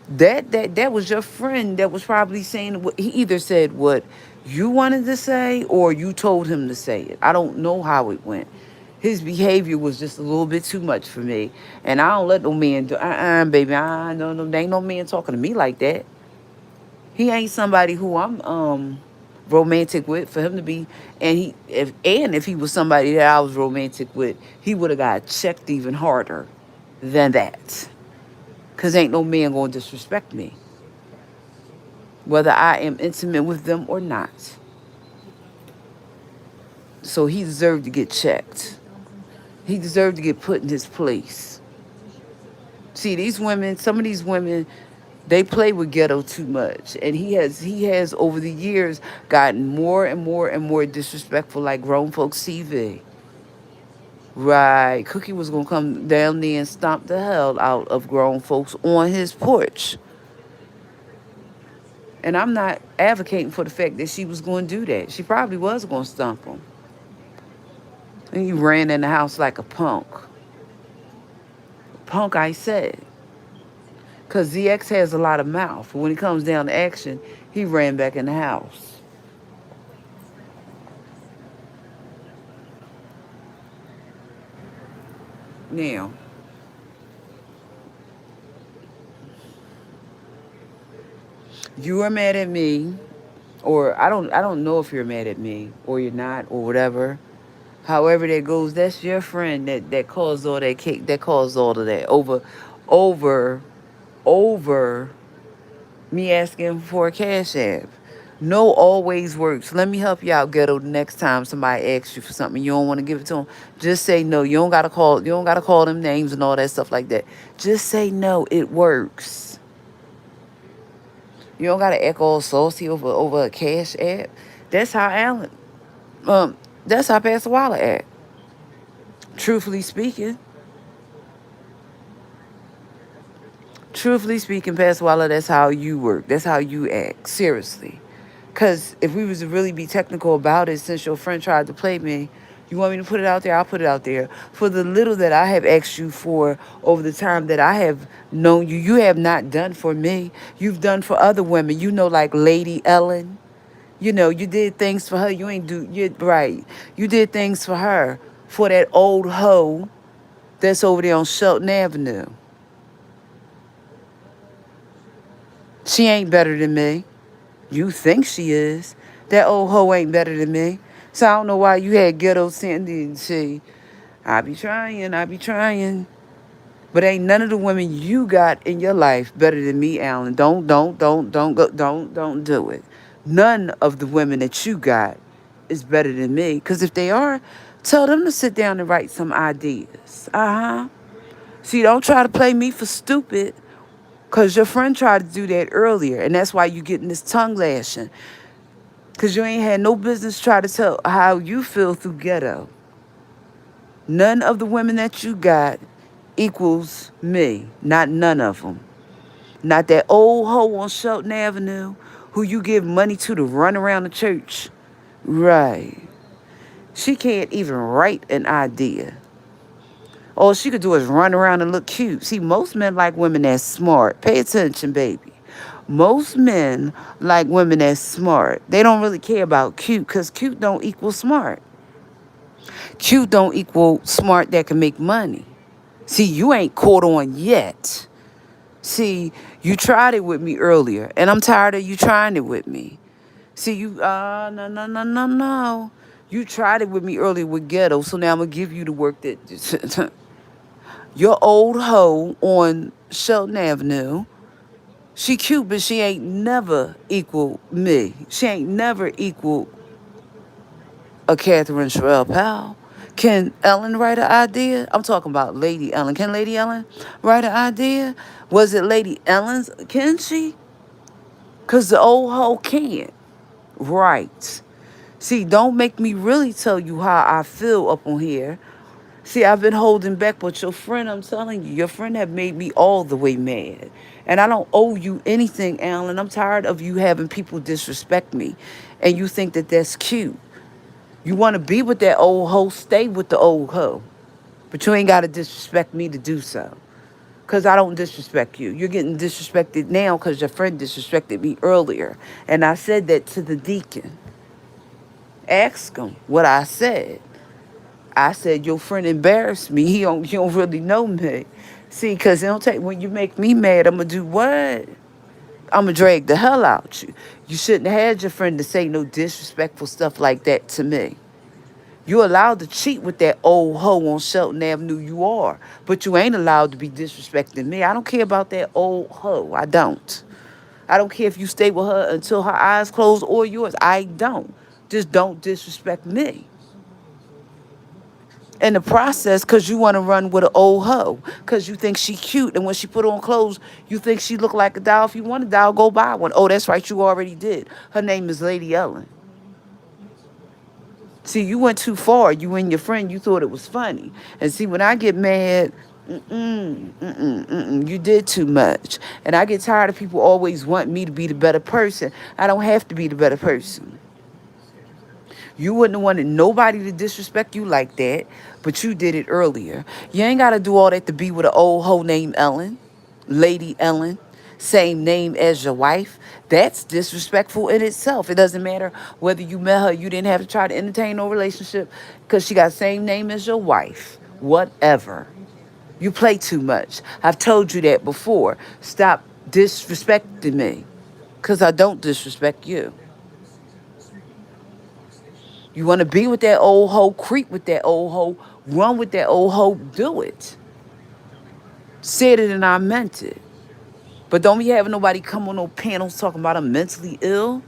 that was your friend that was probably saying what he either said what you wanted to say or you told him to say it. I don't know how it went. His behavior was just a little bit too much for me, and I don't let no man do. Baby, I no, there ain't no man talking to me like that. He ain't somebody who I'm romantic with for him to be. And if he was somebody that I was romantic with, he would have got checked even harder than that. Cause ain't no man gonna disrespect me, whether I am intimate with them or not. So he deserved to get checked. He deserved to get put in his place. See, these women, some of these women, they play with ghetto too much. And he has over the years gotten more and more and more disrespectful like grown folks TV. Right. Cookie was gonna come down there and stomp the hell out of grown folks on his porch. And I'm not advocating for the fact that she was going to do that. She probably was going to stomp him. And he ran in the house like a punk. Punk, I said. Because ZX has a lot of mouth. When it comes down to action, he ran back in the house. Now, you are mad at me, or I don't know if you're mad at me, or you're not, or whatever. However that goes, that's your friend that caused all that cake, that caused all of that over, over me asking for a cash app. No always works. Let me help you out, ghetto. The next time somebody asks you for something, you don't want to give it to them. Just say no. You don't gotta call. You don't gotta call them names and all that stuff like that. Just say no. It works. You don't gotta act all saucy over a cash app. That's how Alan. Um. That's how Pastor Waller act. Truthfully speaking. Truthfully speaking, Pastor Waller, that's how you work. That's how you act. Seriously. Because if we was to really be technical about it, since your friend tried to play me, you want me to put it out there? I'll put it out there. For the little that I have asked you for over the time that I have known you, you have not done for me. You've done for other women. You know, like Lady Ellen. You know, you did things for her. You ain't do, you right. You did things for her. For that old hoe that's over there on Shelton Avenue. She ain't better than me. You think she is. That old hoe ain't better than me. So I don't know why you had ghetto Sandy and say, I be trying. But ain't none of the women you got in your life better than me, Alan. Don't do it. None of the women that you got is better than me. Because if they are, tell them to sit down and write some ideas. Uh-huh. See, don't try to play me for stupid. Because your friend tried to do that earlier. And that's why you getting this tongue lashing. Because you ain't had no business try to tell how you feel through ghetto. None of the women that you got equals me. Not none of them. Not that old hoe on Shelton Avenue who you give money to run around the church. Right. She can't even write an idea. All she could do is run around and look cute. See, most men like women that's smart. Pay attention, baby. Most men like women that's smart. They don't really care about cute because cute don't equal smart. Cute don't equal smart that can make money. See, you ain't caught on yet. See, you tried it with me earlier, and I'm tired of you trying it with me. See, no. You tried it with me earlier with ghetto, so now I'm going to give you the work that... Your old hoe on Shelton Avenue, she cute, but she ain't never equal me. She ain't never equal a Catherine Sherelle Powell. Can Ellen write an idea? I'm talking about Lady Ellen. Can Lady Ellen write an idea? Was it Lady Ellen's? Can she? Because the old hoe can't. Right. See, don't make me really tell you how I feel up on here. See, I've been holding back, but your friend, I'm telling you, your friend have made me all the way mad. And I don't owe you anything, Alan. I'm tired of you having people disrespect me. And you think that that's cute. You want to be with that old hoe, stay with the old hoe. But you ain't got to disrespect me to do so. Because I don't disrespect you. You're getting disrespected now because your friend disrespected me earlier. And I said that to the deacon. Ask him what I said. I said, your friend embarrassed me. You don't really know me. See, because it don't take, when you make me mad, I'm going to do what? I'm going to drag the hell out you. You shouldn't have had your friend to say no disrespectful stuff like that to me. You allowed to cheat with that old hoe on Shelton Avenue, you are. But you ain't allowed to be disrespecting me. I don't care about that old hoe. I don't. I don't care if you stay with her until her eyes close or yours. I don't. Just don't disrespect me. In the process, because you want to run with an old hoe, because you think she cute, and when she put on clothes, you think she look like a doll. If you want a doll, go buy one. Oh, that's right, you already did. Her name is Lady Ellen. See, you went too far. You and your friend, you thought it was funny. And see, when I get mad, you did too much. And I get tired of people always wanting me to be the better person. I don't have to be the better person. You wouldn't have wanted nobody to disrespect you like that, but you did it earlier. You ain't got to do all that to be with an old hoe named Ellen, Lady Ellen, same name as your wife. That's disrespectful in itself. It doesn't matter whether you met her, you didn't have to try to entertain no relationship because she got same name as your wife. Whatever. You play too much. I've told you that before. Stop disrespecting me because I don't disrespect you. You want to be with that old hoe, creep with that old hoe, run with that old hoe, do it. Said it and I meant it. But don't be having nobody come on no panels talking about I'm mentally ill.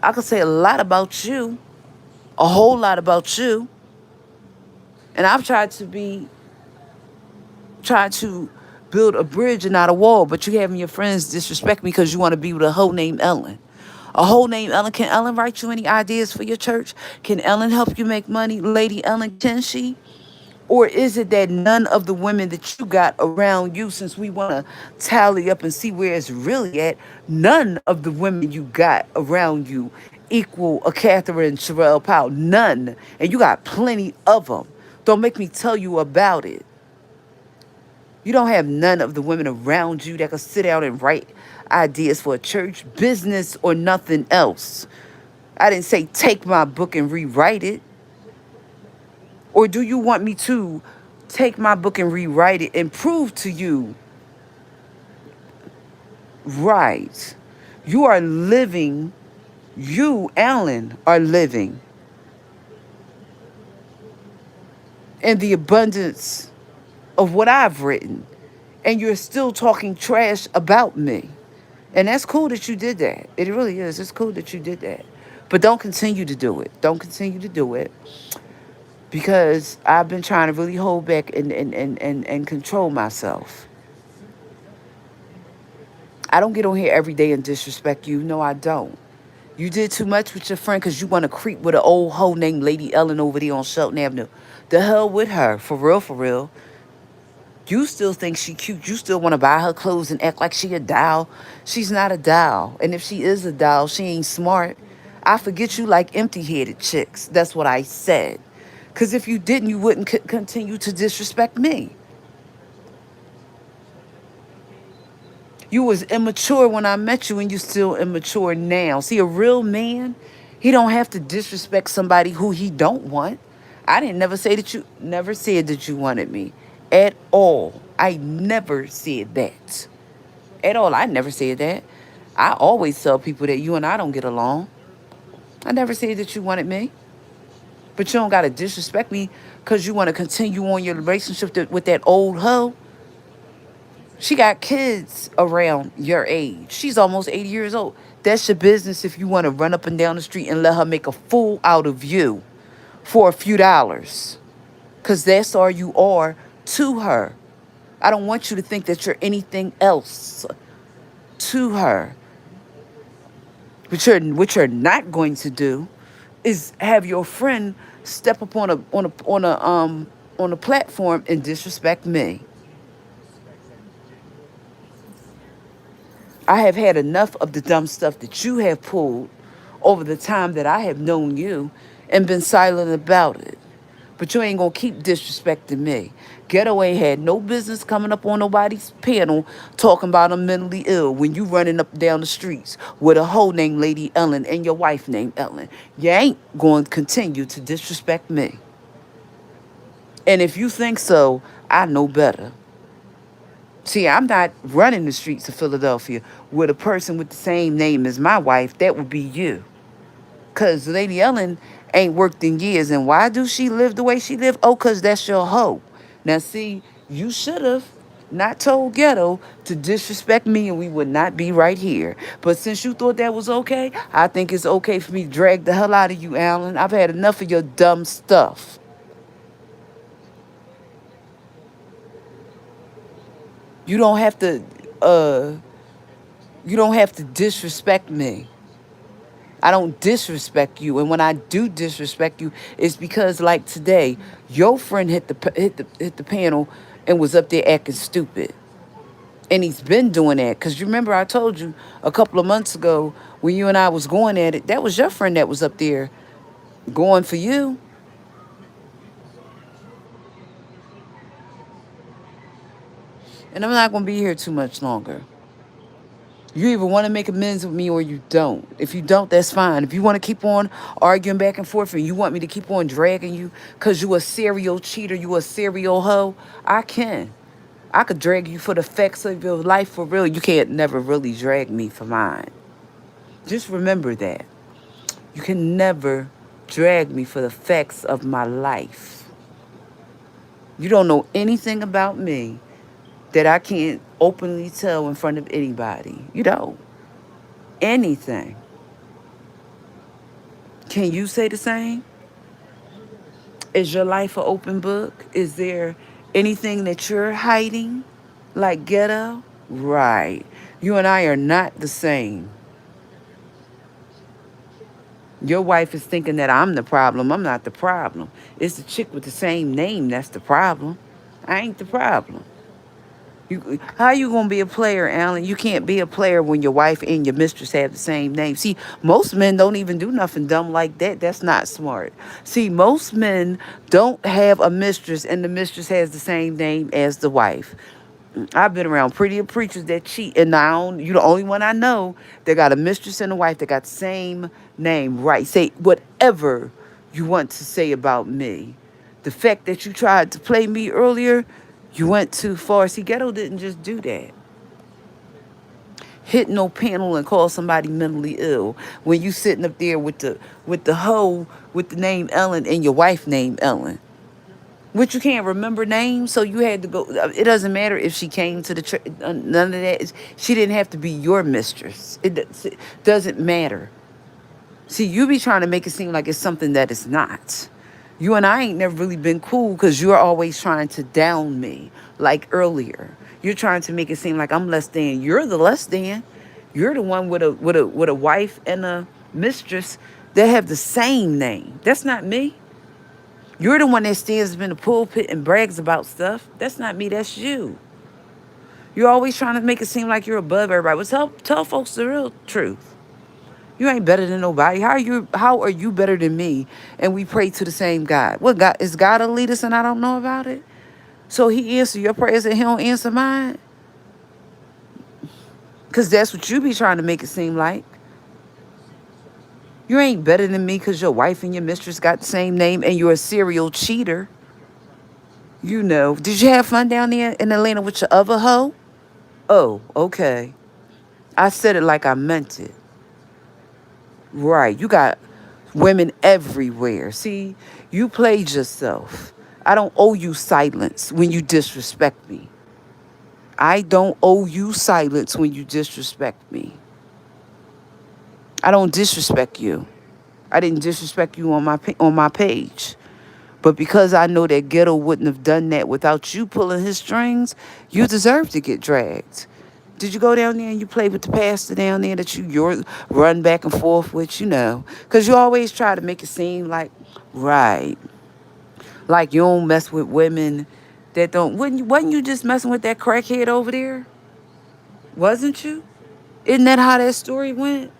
I could say a lot about you, a whole lot about you. And I've tried to build a bridge and not a wall, but you having your friends disrespect me because you want to be with a hoe named Ellen. A hoe named Ellen. Can Ellen write you any ideas for your church? Can Ellen help you make money? Lady Ellen, can she? Or is it that none of the women that you got around you, since we want to tally up and see where it's really at, none of the women you got around you equal a Catherine Sherelle Powell? None. And you got plenty of them. Don't make me tell you about it. You don't have none of the women around you that can sit down and write ideas for a church, business, or nothing else. I didn't say take my book and rewrite it. Or do you want me to take my book and rewrite it and prove to you, right, you are living, you, Alan, are living in the abundance of what I've written, and you're still talking trash about me. And that's cool that you did that. It really is. It's cool that you did that. But don't continue to do it. Don't continue to do it. Because I've been trying to really hold back and control myself. I don't get on here every day and disrespect you. No, I don't. You did too much with your friend because you want to creep with an old hoe named Lady Ellen over there on Shelton Avenue. The hell with her. For real, for real. You still think she cute. You still want to buy her clothes and act like she a doll. She's not a doll. And if she is a doll, she ain't smart. I forget you like empty-headed chicks. That's what I said. Because if you didn't, you wouldn't continue to disrespect me. You was immature when I met you and you still immature now. See, a real man, he don't have to disrespect somebody who he don't want. I didn't never said that you wanted me. At all. I never said that. At all. I never said that. I always tell people that you and I don't get along. I never said that you wanted me. But you don't got to disrespect me because you want to continue on your relationship with that old hoe. She got kids around your age. She's almost 80 years old. That's your business if you want to run up and down the street and let her make a fool out of you for a few dollars. Because that's all you are to her. I don't want you to think that you're anything else to her. What you're not going to do is have your friend step up on a platform and disrespect me. I have had enough of the dumb stuff that you have pulled over the time that I have known you and been silent about it. But you ain't gonna keep disrespecting me. Ghetto ain't had no business coming up on nobody's panel talking about I'm mentally ill when you running up and down the streets with a hoe named Lady Ellen and your wife named Ellen. You ain't going to continue to disrespect me. And if you think so, I know better. See, I'm not running the streets of Philadelphia with a person with the same name as my wife. That would be you. Because Lady Ellen ain't worked in years. And why do she live the way she live? Oh, because that's your hoe. Now, see, you should have not told Ghetto to disrespect me and we would not be right here. But since you thought that was okay, I think it's okay for me to drag the hell out of you, Alan. I've had enough of your dumb stuff. You don't have to uh you don't have to disrespect me. I don't disrespect you, and when I do disrespect you, it's because like today, your friend hit the panel and was up there acting stupid, and he's been doing that. Cause you remember I told you a couple of months ago when you and I was going at it, that was your friend that was up there going for you, and I'm not gonna be here too much longer. You either want to make amends with me or you don't. If you don't, that's fine. If you want to keep on arguing back and forth and you want me to keep on dragging you because you a serial cheater, you a serial hoe, I can. I could drag you for the facts of your life for real. You can't never really drag me for mine. Just remember that. You can never drag me for the facts of my life. You don't know anything about me that I can't openly tell in front of anybody. You don't. Anything. Can you say the same? Is your life an open book? Is there anything that you're hiding? Like ghetto? Right. You and I are not the same. Your wife is thinking that I'm the problem. I'm not the problem. It's the chick with the same name that's the problem. I ain't the problem. How you gonna be a player, Alan? You can't be a player when your wife and your mistress have the same name. See, most men don't even do nothing dumb like that. That's not smart. See, most men don't have a mistress and the mistress has the same name as the wife. I've been around prettier preachers that cheat, and now you the only one I know that got a mistress and a wife that got the same name. Right? Say whatever you want to say about me. The fact that you tried to play me earlier, you went too far. See, Ghetto didn't just do that. Hit no panel and call somebody mentally ill when you sitting up there with the hoe with the name Ellen and your wife named Ellen. Which you can't remember names, so you had to go. It doesn't matter if she came to the none of that. She didn't have to be your mistress. It doesn't matter. See, you be trying to make it seem like it's something that it's not. You and I ain't never really been cool because you're always trying to down me. Like earlier, you're trying to make it seem like I'm less than. You're the less than. You're the one with a wife and a mistress that have the same name. That's not me. You're the one that stands up in the pulpit and brags about stuff. That's not me. That's you. You're always trying to make it seem like you're above everybody. Well, tell folks the real truth. You ain't better than nobody. How are you better than me? And we pray to the same God. What God is God a leader and I don't know about it? So he answer your prayers and he don't answer mine? Because that's what you be trying to make it seem like. You ain't better than me because your wife and your mistress got the same name and you're a serial cheater. You know. Did you have fun down there in Atlanta with your other hoe? Oh, okay. I said it like I meant it. Right. You got women everywhere. See, you played yourself. I don't owe you silence when you disrespect me. I don't owe you silence when you disrespect me. I don't disrespect you. I didn't disrespect you on my page. But because I know that Ghetto wouldn't have done that without you pulling his strings, you deserve to get dragged. Did you go down there and you play with the pastor down there that you're run back and forth with, you know? Because you always try to make it seem like, right, like you don't mess with women that don't. Wasn't you just messing with that crackhead over there? Wasn't you? Isn't that how that story went?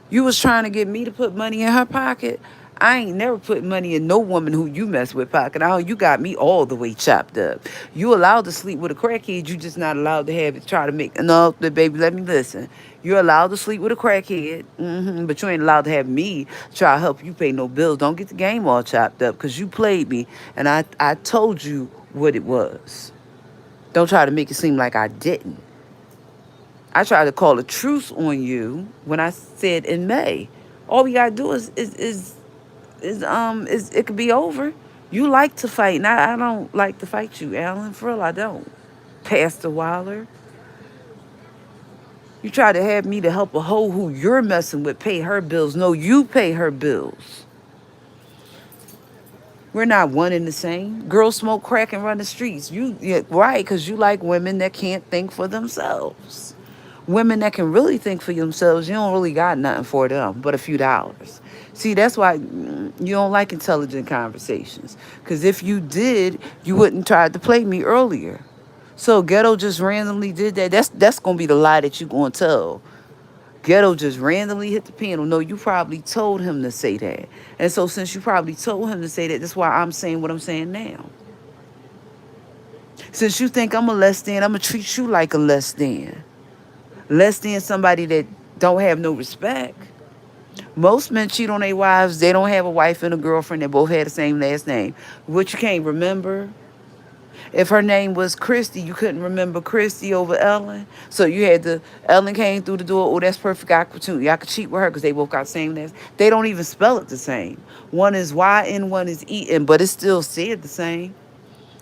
You was trying to get me to put money in her pocket. I ain't never put money in no woman who you mess with pocket. You got me all the way chopped up. You allowed to sleep with a crackhead. You just not allowed to have it. Try to make no, baby. Let me listen. You're allowed to sleep with a crackhead, but you ain't allowed to have me try to help you pay no bills. Don't get the game all chopped up because you played me, and I told you what it was. Don't try to make it seem like I didn't. I tried to call a truce on you when I said in May. All we gotta do is it could be over. You like to fight, and I don't like to fight you, Alan. For real, I don't. Pastor Waller. You try to have me to help a hoe who you're messing with pay her bills. No, you pay her bills. We're not one and the same. Girls smoke crack and run the streets. You yeah, right, because you like women that can't think for themselves. Women that can really think for themselves, you don't really got nothing for them but a few dollars. See, that's why you don't like intelligent conversations. Because if you did, you wouldn't try to play me earlier. So Ghetto just randomly did that. That's gonna be the lie that you gonna tell. Ghetto just randomly hit the piano. No, you probably told him to say that. And so since you probably told him to say that, that's why I'm saying what I'm saying now. Since you think I'm a less than, I'm gonna treat you like a less than. Less than somebody that don't have no respect. Most men cheat on their wives. They don't have a wife and a girlfriend that both had the same last name. What you can't remember. If her name was Christy, you couldn't remember Christy over Ellen. So you had to, Ellen came through the door. Oh, that's perfect opportunity. I could cheat with her because they both got the same last. They don't even spell it the same. One is Y-N, one is E-N, but it's still said the same.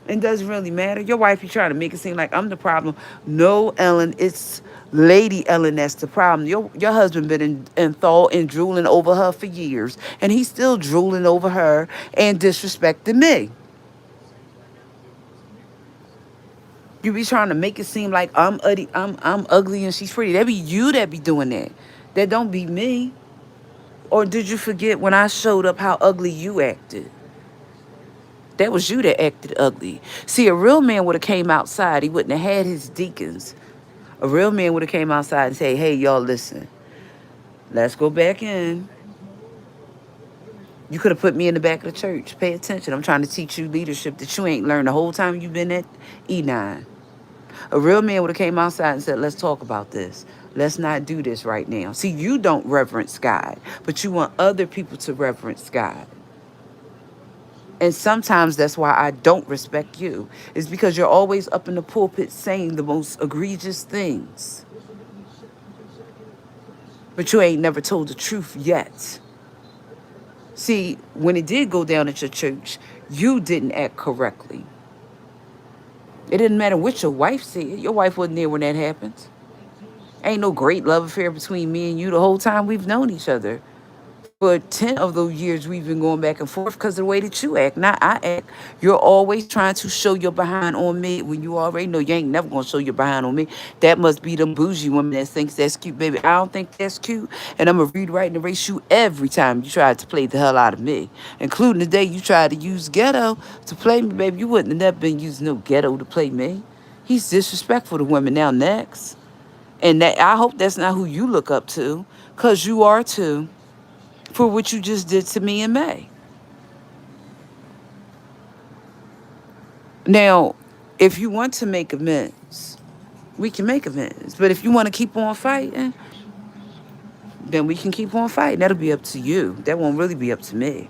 It doesn't really matter. Your wife be trying to make it seem like I'm the problem. No, Ellen, it's Lady Ellen that's the problem. Your husband been in thought and drooling over her for years, and he's still drooling over her and disrespecting me. You be trying to make it seem like I'm ugly and she's pretty. That be you that be doing that. That don't be me. Or did you forget when I showed up how ugly you acted? That was you that acted ugly. See, a real man would have came outside. He wouldn't have had his deacons. A real man would have came outside and say, hey, y'all, listen. Let's go back in. You could have put me in the back of the church. Pay attention. I'm trying to teach you leadership that you ain't learned the whole time you've been at E9. A real man would have came outside and said, let's talk about this. Let's not do this right now. See, you don't reverence God, but you want other people to reverence God. And sometimes that's why I don't respect you. It's because you're always up in the pulpit saying the most egregious things. But you ain't never told the truth yet. See, when it did go down at your church, you didn't act correctly. It didn't matter what your wife said. Your wife wasn't there when that happened. Ain't no great love affair between me and you the whole time we've known each other. For 10 of those years, we've been going back and forth because of the way that you act, not I act. You're always trying to show your behind on me when you already know you ain't never going to show your behind on me. That must be them bougie women that thinks that's cute, baby. I don't think that's cute. And I'm going to read, right, and erase you every time you try to play the hell out of me. Including the day you tried to use Ghetto to play me, baby. You wouldn't have never been using no Ghetto to play me. He's disrespectful to women now next. And that I hope that's not who you look up to, because you are too, for what you just did to me in May. Now, if you want to make amends, we can make amends. But if you want to keep on fighting, then we can keep on fighting. That'll be up to you. That won't really be up to me.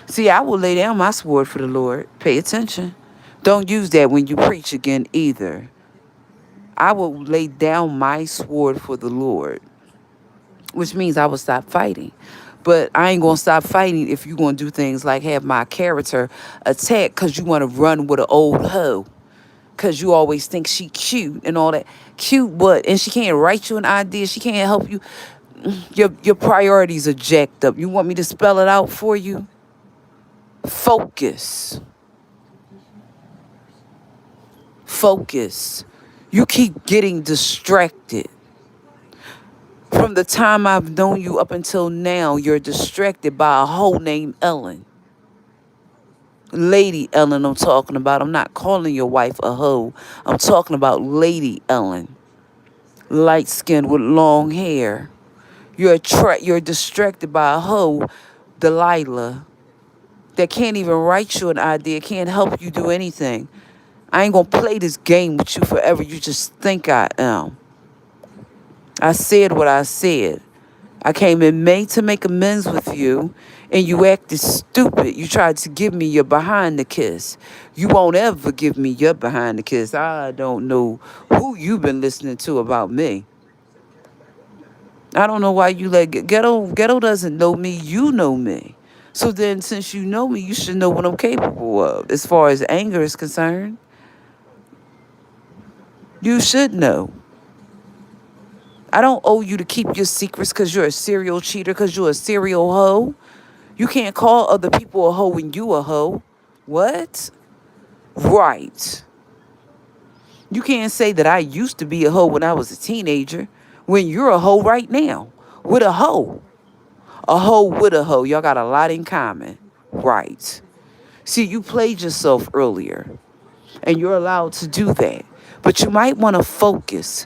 See, I will lay down my sword for the Lord. Pay attention. Don't use that when you preach again either. I will lay down my sword for the Lord, which means I will stop fighting. But I ain't going to stop fighting if you're going to do things like have my character attack because you want to run with an old hoe. Because you always think she cute and all that. Cute what? And she can't write you an idea. She can't help you. Your priorities are jacked up. You want me to spell it out for you? Focus. Focus. You keep getting distracted. From the time I've known you up until now, you're distracted by a hoe named Ellen. Lady Ellen, I'm talking about. I'm not calling your wife a hoe. I'm talking about Lady Ellen. Light skinned with long hair. You're distracted by a hoe, Delilah, that can't even write you an idea, can't help you do anything. I ain't gonna play this game with you forever. You just think I am. I said what I said. I came in May to make amends with you, and you acted stupid. You tried to give me your behind the kiss. You won't ever give me your behind the kiss. I don't know who you've been listening to about me. I don't know why you let Ghetto doesn't know me. You know me. So then, since you know me, you should know what I'm capable of. As far as anger is concerned, you should know. I don't owe you to keep your secrets because you're a serial cheater, because you're a serial hoe. You can't call other people a hoe when you a hoe. What? Right. You can't say that I used to be a hoe when I was a teenager when you're a hoe right now with a hoe. A hoe with a hoe. Y'all got a lot in common. Right. See, you played yourself earlier and you're allowed to do that. But you might want to focus.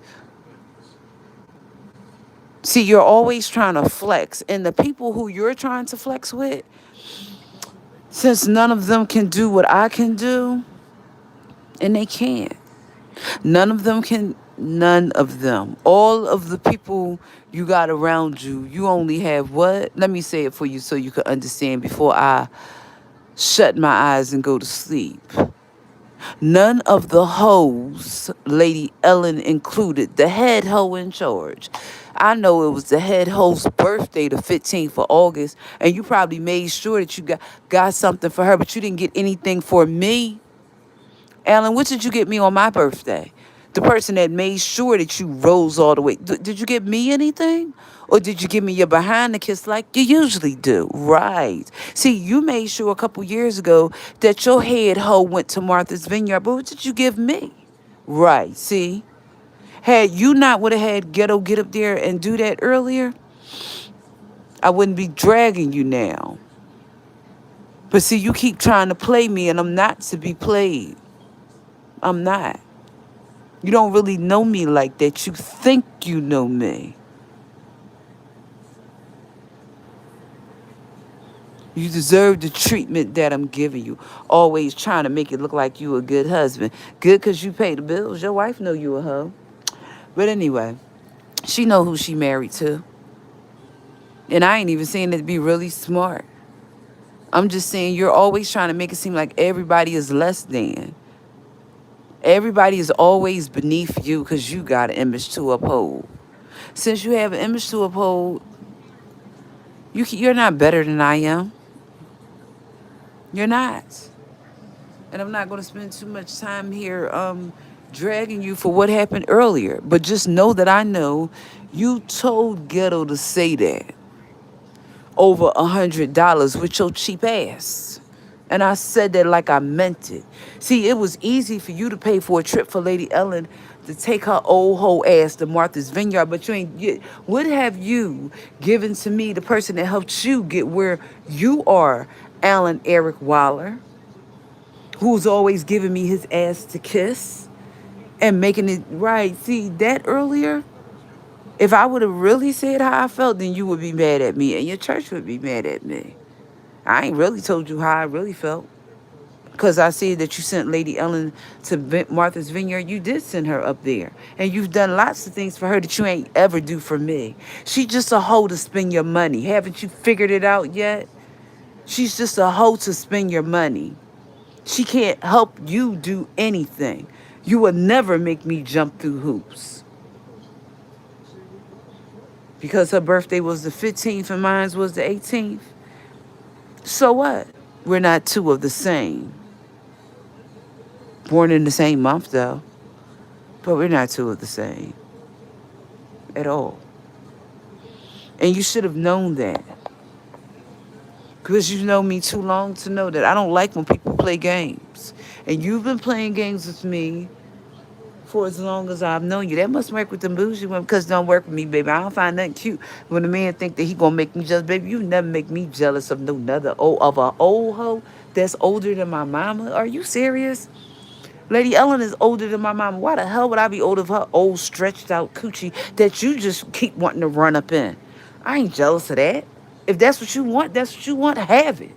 See, you're always trying to flex. And the people who you're trying to flex with, since none of them can do what I can do, and they can't. None of them can, none of them. All of the people you got around you, you only have what? Let me say it for you so you can understand before I shut my eyes and go to sleep. None of the hoes, Lady Ellen included, the head hoe in charge. I know it was the head hoe's birthday, the 15th of August, and you probably made sure that you got something for her, but you didn't get anything for me. Ellen, what did you get me on my birthday? The person that made sure that you rose all the way. Did you get me anything? Or did you give me your behind the kiss like you usually do? Right. See, you made sure a couple years ago that your head hoe went to Martha's Vineyard, but what did you give me? Right. See? Had you not would have had ghetto get up there and do that earlier, I wouldn't be dragging you now. But see, you keep trying to play me and I'm not to be played. I'm not. You don't really know me like that. You think you know me. You deserve the treatment that I'm giving you. Always trying to make it look like you a good husband. Good because you pay the bills. Your wife know you a hoe. But anyway, she know who she married to. And I ain't even saying it to be really smart. I'm just saying you're always trying to make it seem like everybody is less than. Everybody is always beneath you because you got an image to uphold. Since you have an image to uphold, you're not better than I am. You're not. And I'm not going to spend too much time here dragging you for what happened earlier. But just know that I know you told Ghetto to say that over $100 with your cheap ass. And I said that like I meant it. See, it was easy for you to pay for a trip for Lady Ellen to take her old hoe ass to Martha's Vineyard, but you ain't. What have you given to me, the person that helped you get where you are, Alan Eric Waller, who's always giving me his ass to kiss and making it right? See, that earlier, if I would have really said how I felt, then you would be mad at me and your church would be mad at me. I ain't really told you how I really felt. Because I see that you sent Lady Ellen to Martha's Vineyard. You did send her up there. And you've done lots of things for her that you ain't ever do for me. She's just a hoe to spend your money. Haven't you figured it out yet? She's just a hoe to spend your money. She can't help you do anything. You will never make me jump through hoops. Because her birthday was the 15th and mine was the 18th. So what? We're not two of the same. Born in the same month, though. But we're not two of the same. At all. And you should have known that. Because you know me too long to know that I don't like when people play games. And you've been playing games with me for as long as I've known you. That must work with the bougie women, because it don't work with me, baby. I don't find nothing cute when a man think that he gonna make me jealous. Baby, you never make me jealous of another of a old hoe that's older than my mama. Are you serious? Lady Ellen is older than my mama. Why the hell would I be older of her old stretched out coochie that you just keep wanting to run up in? I ain't jealous of that. If that's what you want, that's what you want, have it.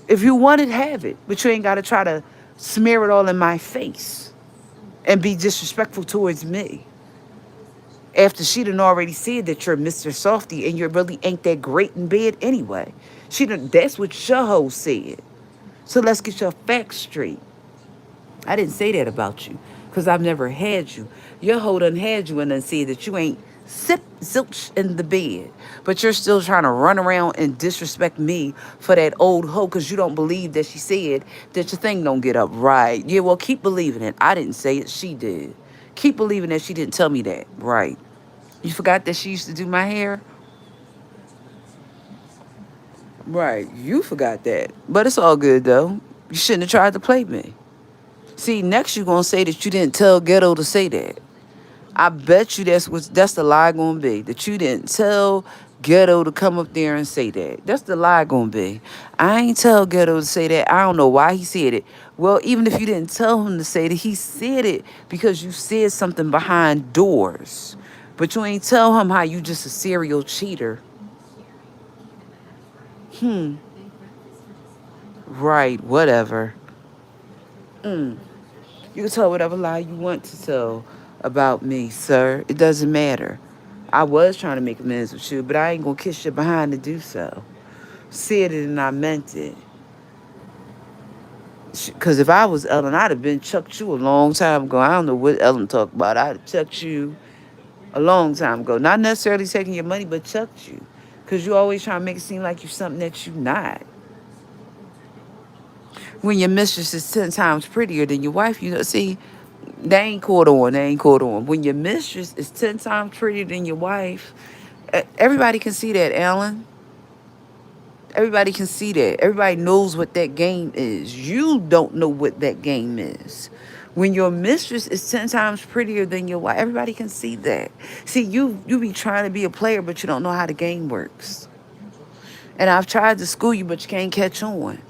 If you want it, have it. But you ain't got to try to smear it all in my face and be disrespectful towards me. After she done already said that you're Mr. Softy and you really ain't that great in bed anyway. That's what your hoe said. So let's get your facts straight. I didn't say that about you because I've never had you. Your hoe done had you and done said that you ain't zilch in the bed. But you're still trying to run around and disrespect me for that old hoe because you don't believe that she said that your thing don't get up right. Yeah, well, keep believing it. I didn't say it. She did. Keep believing that she didn't tell me that. Right. You forgot that she used to do my hair? Right, you forgot that. But it's all good though. You shouldn't have tried to play me. See, next you gonna say that you didn't tell Ghetto to say that. I bet you that's the lie gonna be. That you didn't tell Ghetto to come up there and say that. That's the lie gonna be. I ain't tell Ghetto to say that. I don't know why he said it. Well, even if you didn't tell him to say that, he said it because you said something behind doors. But you ain't tell him how you just a serial cheater. Right, whatever. You can tell whatever lie you want to tell about me, sir. It doesn't matter. I was trying to make amends with you, but I ain't gonna kiss you behind to do so. Said it and I meant it. Because if I was Ellen, I'd have been chucked you a long time ago. I don't know what Ellen talked about. I'd have chucked you a long time ago. Not necessarily taking your money, but chucked you. Because you always trying to make it seem like you're something that you're not. When your mistress is 10 times prettier than your wife, see, they ain't caught on. They ain't caught on. When your mistress is 10 times prettier than your wife, everybody can see that, Alan. Everybody can see that. Everybody knows what that game is. You don't know what that game is. When your mistress is 10 times prettier than your wife, everybody can see that. See, you be trying to be a player, but you don't know how the game works. And I've tried to school you, but you can't catch on.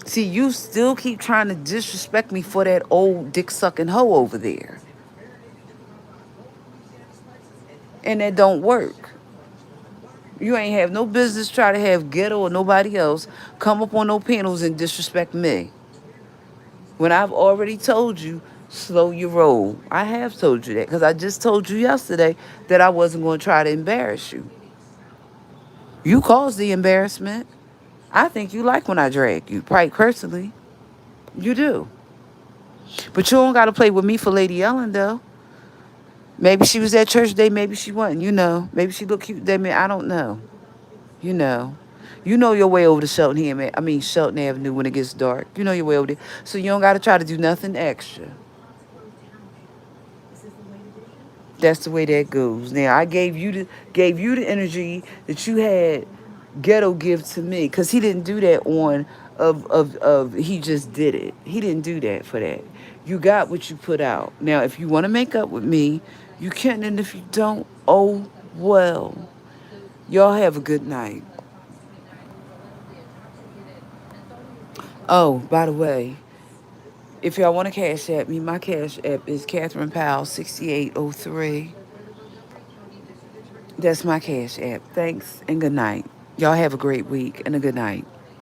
See, you still keep trying to disrespect me for that old dick sucking hoe over there. And that don't work. You ain't have no business try to have Ghetto or nobody else come up on no panels and disrespect me. When I've already told you, slow your roll. I have told you that because I just told you yesterday that I wasn't going to try to embarrass you. You caused the embarrassment. I think you like when I drag you, quite personally. You do. But you don't got to play with me for Lady Ellen, though. Maybe she was at church today, maybe she wasn't, Maybe she looked cute today, I don't know. You know. You know your way over to Shelton Avenue when it gets dark. You know your way over there. So you don't got to try to do nothing extra. That's the way that goes. Now I gave you the energy that you had Ghetto give to me, because he didn't do that on of he just did it. He didn't do that for that. You got what you put out. Now if you want to make up with me, you can, and if you don't, oh well. Y'all have a good night. Oh, by the way, if y'all want to cash app me, my cash app is Catherine Powell 6803. That's my cash app. Thanks and good night. Y'all have a great week and a good night.